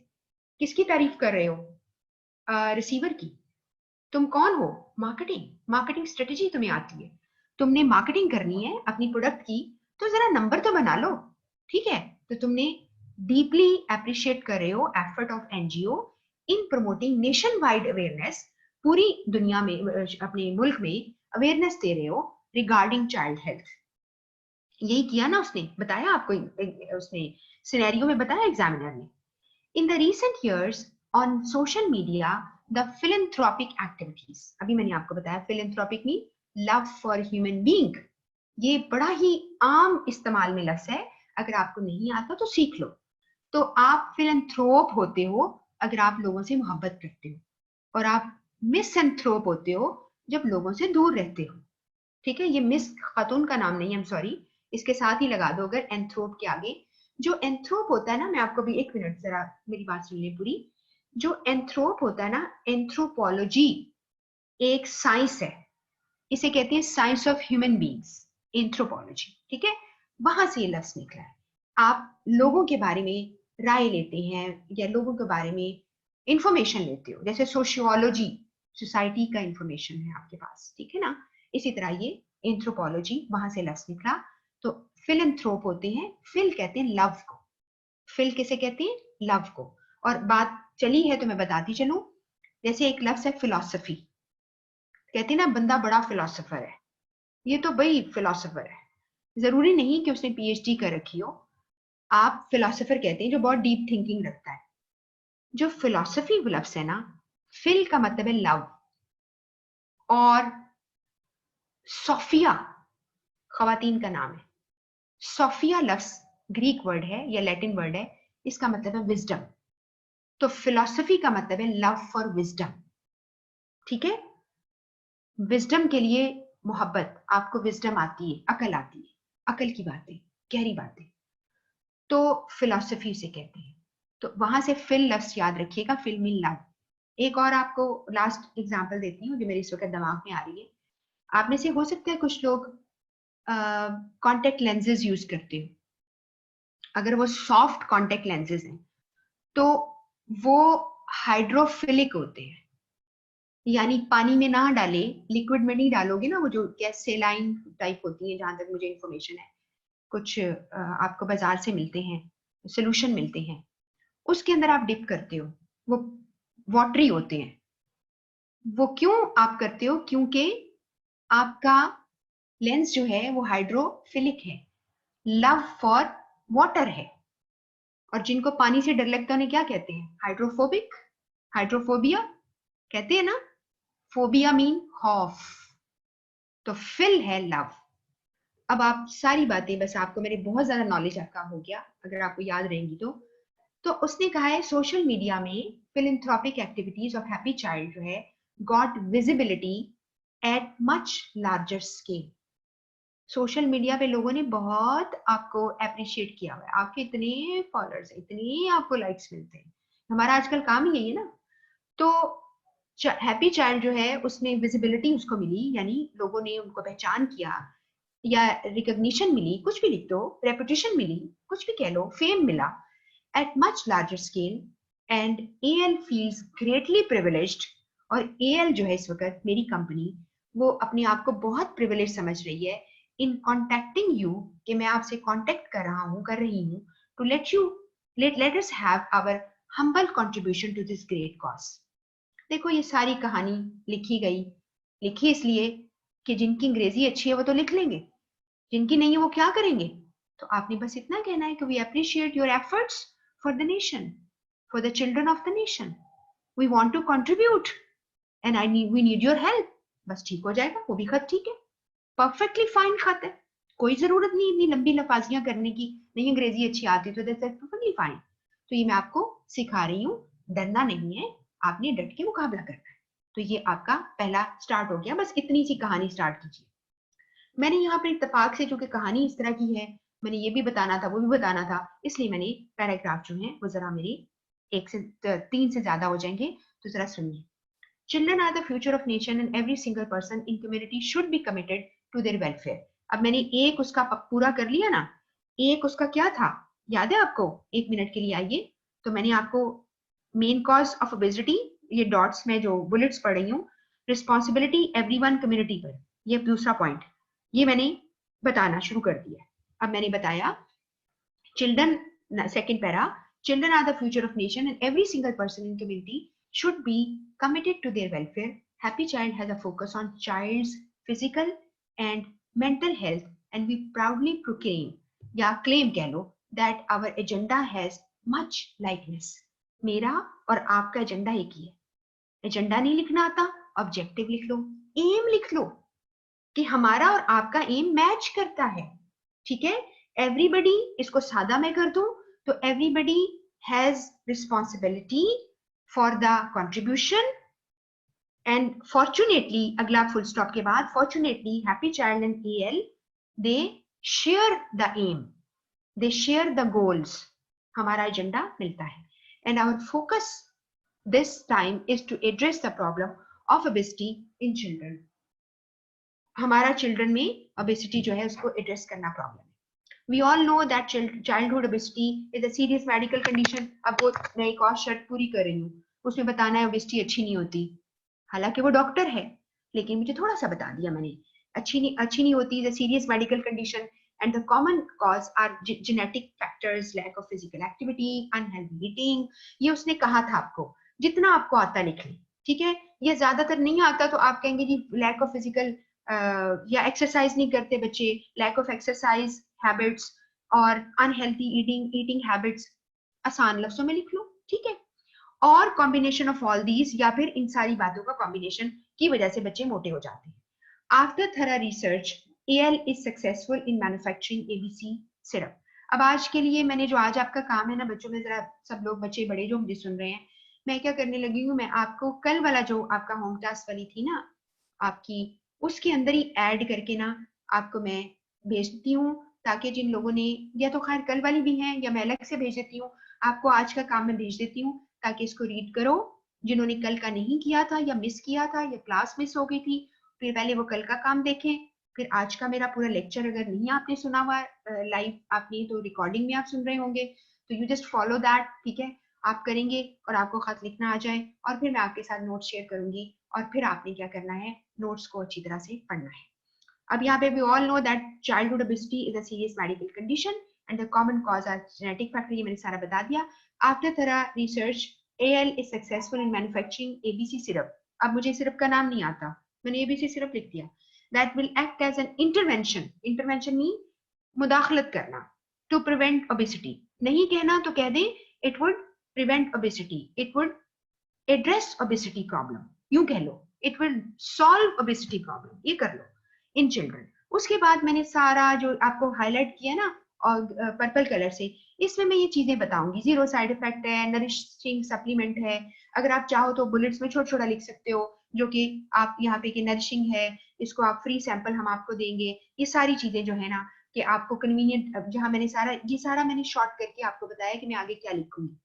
किसकी तारीफ कर रहे हो, रिसीवर की, तुम कौन हो? मार्केटिंग स्ट्रेटेजी तुम्हें आती है, तुमने मार्केटिंग करनी है अपनी प्रोडक्ट की, तो जरा नंबर तो बना लो, ठीक है? तो तुमने डीपली अप्रिशिएट कर रहे हो effort of NGO in promoting nation wide awareness, पूरी दुनिया में अपने मुल्क में अवेयरनेस दे रहे हो रिगार्डिंग चाइल्ड हेल्थ। यही किया ना उसने, बताया आपको, उसने सिनेरियो में बताया एग्जामिनर ने। In the recent years on social media, the philanthropic activities, अभी मैंने आपको बताया philanthropic mean love for human being, ये बड़ा ही आम इस्तेमाल में लफ्ज है, अगर आपको नहीं आता तो सीख लो। तो आप फिलैंथ्रोप होते हो अगर आप लोगों से मोहब्बत करते हो, और आप मिसएंथ्रोप होते हो जब लोगों से दूर रहते हो, ठीक है? ये मिस खातून का नाम नहीं, आई एम सॉरी, इसके साथ ही लगा दो अगर एंथ्रोप के आगे। जो एंथ्रोप होता है ना, मैं आपको भी एक मिनट जरा मेरी बात सुन ले पूरी। जो एंथ्रोप होता है ना, एंथ्रोपोलॉजी एक साइंस है, इसे कहते हैं science of human beings, anthropology, ठीक है? वहां से ये लफ्ज निकला है। आप लोगों के बारे में राय लेते हैं या लोगों के बारे में इंफॉर्मेशन लेते हो, जैसे सोशियोलॉजी सोसाइटी का इंफॉर्मेशन है आपके पास, ठीक है ना? इसी तरह ये एंथ्रोपोलॉजी, वहां से लफ्ज निकला। तो फिलैंथ्रोप होते हैं, फिल कहते हैं लव को, फिल किसे कहते हैं? लव को। और बात चली है तो मैं बताती चलूं, जैसे एक लफ्ज है फिलॉसफी, कहते हैं ना बंदा बड़ा फिलोसोफर है, ये तो भाई फिलोसोफर है, जरूरी नहीं कि उसने पीएचडी कर रखी हो। आप फिलोसोफर कहते हैं जो बहुत डीप थिंकिंग रखता है। जो फिलोसफी लफ्ज है ना, फिल का मतलब है लव, और सोफिया खवातीन का नाम है। सोफिया लफ्ज ग्रीक वर्ड है या लैटिन वर्ड है, इसका मतलब है विजडम। तो फिलोसफी का मतलब है लव फॉर विजडम, ठीक है? विजडम के लिए मोहब्बत, आपको विजडम आती है, अकल आती है, अकल की बातें, गहरी बातें, तो फिलोसफी से कहते हैं। तो वहां से फिल लफ्ज याद रखिएगा, फिल मीन लव। एक और आपको लास्ट एग्जांपल देती हूँ जो मेरे इस वक्त दिमाग में आ रही है। आप में से हो सकता है कुछ लोग कॉन्टेक्ट लेंसेज यूज करते हो, अगर वो सॉफ्ट कॉन्टेक्ट लेंसेज हैं तो वो हाइड्रोफिलिक होते हैं, यानी पानी में ना डाले, लिक्विड में नहीं डालोगे ना, वो जो गैस सेलाइन टाइप होती है, जहां तक मुझे इंफॉर्मेशन है, कुछ आपको बाजार से मिलते हैं, सोल्यूशन मिलते हैं, उसके अंदर आप डिप करते हो, वो वाटरी होते हैं। वो क्यों आप करते हो? क्योंकि आपका लेंस जो है वो हाइड्रोफिलिक है, लव फॉर वाटर है। और जिनको पानी से डर लगता है उन्हें क्या कहते हैं? हाइड्रोफोबिक, हाइड्रोफोबिया कहते हैं ना, फोबिया मीन खौफ। तो फिल है लव। अब आप सारी बातें, बस आपको मेरे बहुत ज्यादा नॉलेज आपका हो गया अगर आपको याद रहेंगी तो उसने कहा है सोशल मीडिया में philanthropic activities of happy child जो है got visibility eight much larger scale. Social media पे लोगों ने बहुत आपको अप्रिशिएट किया हुआ है, आपके इतने फॉलोअर्स, इतने आपको लाइक्स मिलते हैं, हमारा आजकल काम ही यही है ना। तो हैप्पी चाइल्ड जो है उसमें विजिबिलिटी उसको मिली, यानी लोगों ने उनको पहचान किया, या रिकॉग्निशन मिली, कुछ भी लिख दो, रेपुटेशन मिली, कुछ भी कह लो, फेम मिला at much larger scale, and AL feels greatly privileged। और AL जो है इस वक्त मेरी कंपनी, वो अपने आप को बहुत प्रिविलेज समझ रही है इन कॉन्टेक्टिंग यू, कि मैं आपसे कॉन्टेक्ट कर रहा हूँ, कर रही हूँ, to let us have our humble contribution to this great cause। देखो ये सारी कहानी लिखी गई, लिखी इसलिए कि जिनकी अंग्रेजी अच्छी है वो तो लिख लेंगे, जिनकी नहीं है वो क्या करेंगे? तो आपने बस इतना कहना है कि we appreciate your efforts for the nation, for the children of the nation, we want to contribute and we need your help. बस ठीक हो जाएगा, वो भी खत ठीक है, परफेक्टली फाइन खत है, कोई जरूरत नहीं इतनी लंबी लफाजियां करने की, नहीं अंग्रेजी अच्छी आती तो दैट्स परफेक्टली फाइन। तो ये मैं आपको सिखा रही हूँ, डरना नहीं है, आपने डट के मुकाबला करना है। तो ये आपका पहला स्टार्ट हो गया, बस इतनी सी कहानी स्टार्ट कीजिए। मैंने यहाँ पर इत्तेफाक से, चूंकि कहानी इस तरह की है, मैंने ये भी बताना था वो भी बताना था, इसलिए मैंने पैराग्राफ जो है वो जरा मेरे 1 से 3 से ज्यादा हो जाएंगे, तो जरा सुनिए। Children are the future of nation and every single person in community should be committed to their welfare. अब मैंने एक उसका पूरा कर लिया ना, एक उसका क्या था याद है आपको? 1 मिनट के लिए आइए। तो मैंने आपको मेन कॉज ऑफ ओबेसिटी, ये डॉट्स में जो बुलेट्स पढ़ रही हूँ, रिस्पॉन्सिबिलिटी एवरीवन कम्युनिटी पर, ये दूसरा पॉइंट, ये मैंने बताना शुरू कर दिया। अब मैंने बताया children, second para, children are the future of nation and every single person in community should be committed to their welfare. Happy Child has a focus on child's physical and mental health and we proudly proclaim या claim कह लो that our agenda has much likeness. मेरा और आपका agenda एक ही है। Agenda नहीं लिखना आता, ऑब्जेक्टिव लिख लो, एम लिख लो कि हमारा और आपका एम मैच करता है, ठीक है। एवरीबडी, इसको सादा मैं कर दूं तो everybody has responsibility for the contribution and fortunately, अगला फुल स्टॉप के बाद, fortunately happy child and L they share the aim, they share the goals, हमारा एजेंडा मिलता है। And our focus this time is to address the problem of obesity in children. हमारा children में obesity जो है उसको एड्रेस करना problem है। We all know that childhood obesity is a serious medical condition. अब वो मैं एक और शर्त पूरी कर रही हूँ, उसमें बताना है obesity अच्छी नहीं होती, हालांकि वो डॉक्टर है लेकिन मुझे थोड़ा सा बता दिया मैंने, अच्छी नहीं होती, is a serious medical condition and the common cause are genetic factors, lack of physical activity, unhealthy eating. ये उसने कहा था आपको, जितना आपको आता लिख लें, ठीक है। ये ज्यादातर नहीं आता तो आप कहेंगे जी लैक ऑफ फिजिकल या एक्सरसाइज नहीं करते बच्चे, लैक ऑफ एक्सरसाइज हैबिट्स और अनहेल्थी ईटिंग हैबिट्स, आसान लफ्जों में लिख लो, ठीक है। और कॉम्बिनेशन ऑफ ऑल दीज, या फिर इन सारी बातों का कॉम्बिनेशन की वजह से बच्चे मोटे हो जाते हैं। After thorough research AL is successful in manufacturing ABC syrup. अब आज के लिए मैंने जो आज आपका काम है ना बच्चों में, जरा सब लोग बच्चे बड़े जो मुझे सुन रहे हैं, मैं क्या करने लगी हूँ, मैं आपको कल वाला जो आपका होम टास्क वाली थी ना आपकी, उसके अंदर ही ऐड करके ना आपको मैं भेज देती हूँ, ताकि जिन लोगों ने, या तो खैर कल वाली भी है या मैं अलग से भेज देती हूँ, आपको आज का काम मैं भेज देती हूँ ताकि इसको रीड करो। जिन्होंने कल का नहीं किया था या मिस किया था या क्लास मिस हो गई थी, फिर पहले वो कल का काम देखें, फिर आज का मेरा पूरा लेक्चर अगर नहीं आपने सुना हुआ लाइव आपने, तो रिकॉर्डिंग में आप सुन रहे होंगे, तो यू जस्ट फॉलो दैट, ठीक है। आप करेंगे और आपको खत लिखना आ जाए और फिर मैं आपके साथ नोट्स शेयर करूंगी और फिर आपने क्या करना है, नोट्स को अच्छी तरह से पढ़ना है। अब यहाँ पे we all know that childhood obesity is a serious medical condition and the common cause are genetic factor, ये मैंने सारा बता दिया। After thorough research AL is successful in manufacturing ABC syrup. अब मुझे सिरप का नाम नहीं आता, मैंने ABC सिरप लिख दिया। That will act as an intervention, intervention mean मुदाखलत करना, टू प्रिवेंट ओबेसिटी, नहीं कहना तो कह दें it would prevent obesity, it would address obesity problem, यूं कह लो it will solve obesity problem, ये कर लो in children। उसके बाद मैंने सारा जो आपको हाईलाइट किया ना और पर्पल कलर से, इसमें मैं ये चीजें बताऊंगी, जीरो साइड इफेक्ट है, नरिशिंग सप्लीमेंट है, अगर आप चाहो तो बुलेट्स में छोटा छोटा लिख सकते हो, जो कि आप यहाँ पे कि नरिशिंग है, इसको आप फ्री सैंपल हम आपको देंगे। ये सारी चीजें जो है ना कि आपको कन्वीनियंट, जहां मैंने सारा ये सारा मैंने शॉर्ट करके आपको बताया कि मैं आगे क्या लिखूंगी।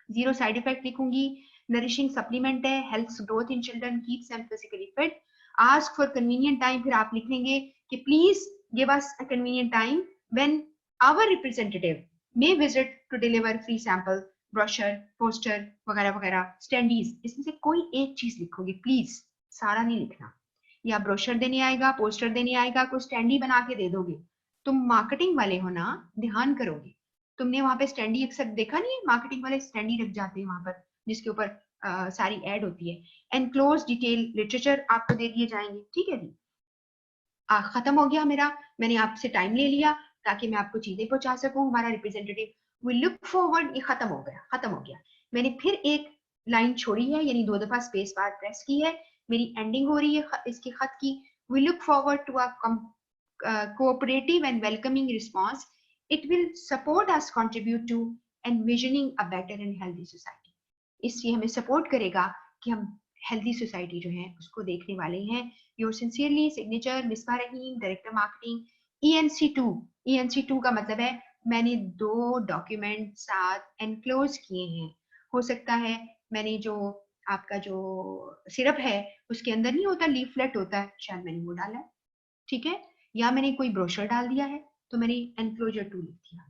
जीरो साइड इफेक्ट लिखूंगी, नरिशिंग सप्लीमेंट है, helps growth in children, keeps them physically fit, ask for convenient time, फिर आप लिख लेंगे कि please give us a convenient time when our representative may visit to deliver free sample, brochure, poster वगैरह वगैरह, स्टैंडीज, इसमें से कोई एक चीज लिखोगे प्लीज, सारा नहीं लिखना। या ब्रोशर देने आएगा, पोस्टर देने आएगा, कोई स्टैंडी बना के दे दोगे, तुम मार्केटिंग वाले हो ना, ध्यान करोगे। तुमने वहां पे स्टैंडी अक्सर देखा नहीं है, मार्केटिंग वाले स्टैंडी रख जाते हैं वहां पर जिसके ऊपर सारी एड होती है। एनक्लोज डिटेल लिटरेचर आपको दे दिए जाएंगे, ठीक है जी। खत्म हो गया मेरा, मैंने आपसे टाइम ले लिया ताकि मैं आपको चीजें पहुंचा सकूं। हमारा रिप्रेजेंटेटिव वी लुक फॉरवर्ड, ये खत्म हो गया, खत्म हो गया। मैंने फिर एक लाइन छोड़ी है, यानी 2 दफा स्पेस बार प्रेस की है, मेरी एंडिंग हो रही है इसके खत की। We look forward to a cooperative and welcoming response, it will support us contribute to envisioning a better and healthy society। इसलिए हमें सपोर्ट करेगा कि हम हेल्दी सोसाइटी जो है उसको देखने वाले हैं। Your sincerely signature Misbah Rahim, director marketing ENC2। ENC2 का मतलब है मैंने 2 डॉक्यूमेंट साथ एनक्लोज किए हैं। हो सकता है मैंने जो आपका जो सिरप है उसके अंदर नहीं होता लीफलेट होता है, शायद मैंने वो डाला है, ठीक है, या मैंने कोई ब्रोशर डाल दिया है तो मैंने एनक्लोजर 2 लिख दिया,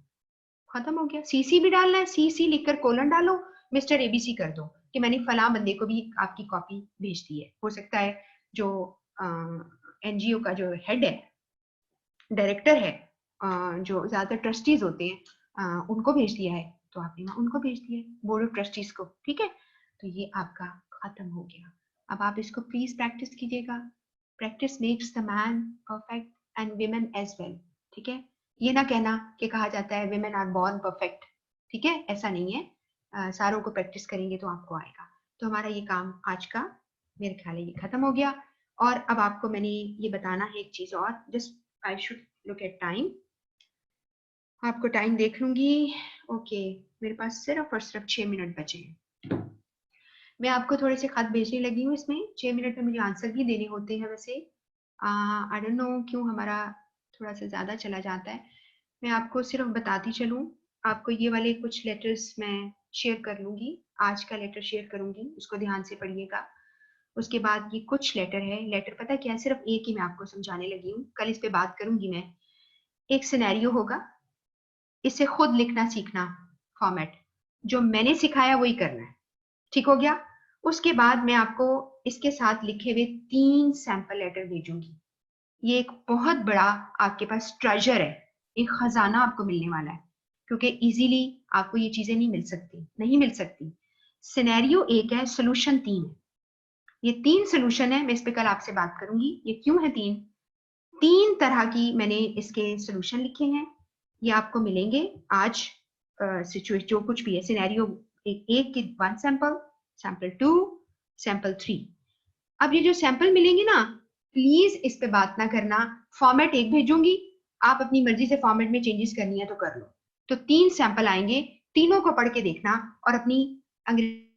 खत्म हो गया। CC भी डालना है, CC लिखकर कोलन डालो, मिस्टर ABC कर दो कि मैंने फलां बंदे को भी आपकी कॉपी भेज दी है। हो सकता है जो NGO का जो हेड है, डायरेक्टर है, जो ज्यादातर ट्रस्टीज होते हैं उनको भेज दिया है, तो आपने वहाँ उनको भेज दिया है, बोर्ड ऑफ ट्रस्टीज को, ठीक है। तो ये आपका खत्म हो गया। अब आप इसको प्लीज प्रैक्टिस कीजिएगा। Practice makes the man perfect and women as well, ठीक है। ये ना कहना कि कहा जाता है विमेन आर बॉर्न परफेक्ट, ठीक है, ऐसा नहीं है। सारों को प्रैक्टिस करेंगे तो आपको आएगा। तो हमारा ये काम आज का मेरे ख्याल है ये खत्म हो गया। और अब आपको मैंने ये बताना है एक चीज और, just I should look at time. आपको टाइम देख लूंगी। ओके, मेरे पास सिर्फ और सिर्फ 6 मिनट बचे हैं। मैं आपको थोड़े से खत भेजने लगी हूँ, इसमें 6 मिनट में मुझे आंसर भी देने होते हैं वैसे। आई डोंट नो क्यों हमारा थोड़ा सा ज्यादा चला जाता है। मैं आपको सिर्फ बताती चलूँ, आपको ये वाले कुछ लेटर्स मैं शेयर कर लूंगी, आज का लेटर शेयर करूंगी, उसको ध्यान से पढ़िएगा। उसके बाद ये कुछ लेटर है, लेटर पता क्या है, सिर्फ एक ही मैं आपको समझाने लगी हूँ, कल इस पे बात करूंगी मैं। एक सिनेरियो होगा, इसे खुद लिखना सीखना, फॉर्मेट जो मैंने सिखाया वही करना है, ठीक हो गया। उसके बाद मैं आपको इसके साथ लिखे हुए 3 सैंपल लेटर भेजूंगी। ये एक बहुत बड़ा आपके पास ट्रेजर है, एक खजाना आपको मिलने वाला है, क्योंकि इजीली आपको ये चीजें नहीं मिल सकती। सिनेरियो एक है, सोल्यूशन 3 है। ये 3 सोल्यूशन है, मैं इस पे कल आपसे बात करूंगी ये क्यों है 3 तरह की मैंने इसके सोल्यूशन लिखे हैं। ये आपको मिलेंगे आज। सिचुएशन जो कुछ भी है, सिनेरियो एक की 1 सैंपल, सैंपल 2, सैंपल 3। अब ये जो सैंपल मिलेंगे ना, प्लीज इस पे बात ना करना। फॉर्मेट एक भेजूंगी, आप अपनी मर्जी से फॉर्मेट में चेंजेस करनी है तो कर लो। तो 3 सैंपल आएंगे, तीनों को पढ़ के देखना और अपनी अंग्रेजी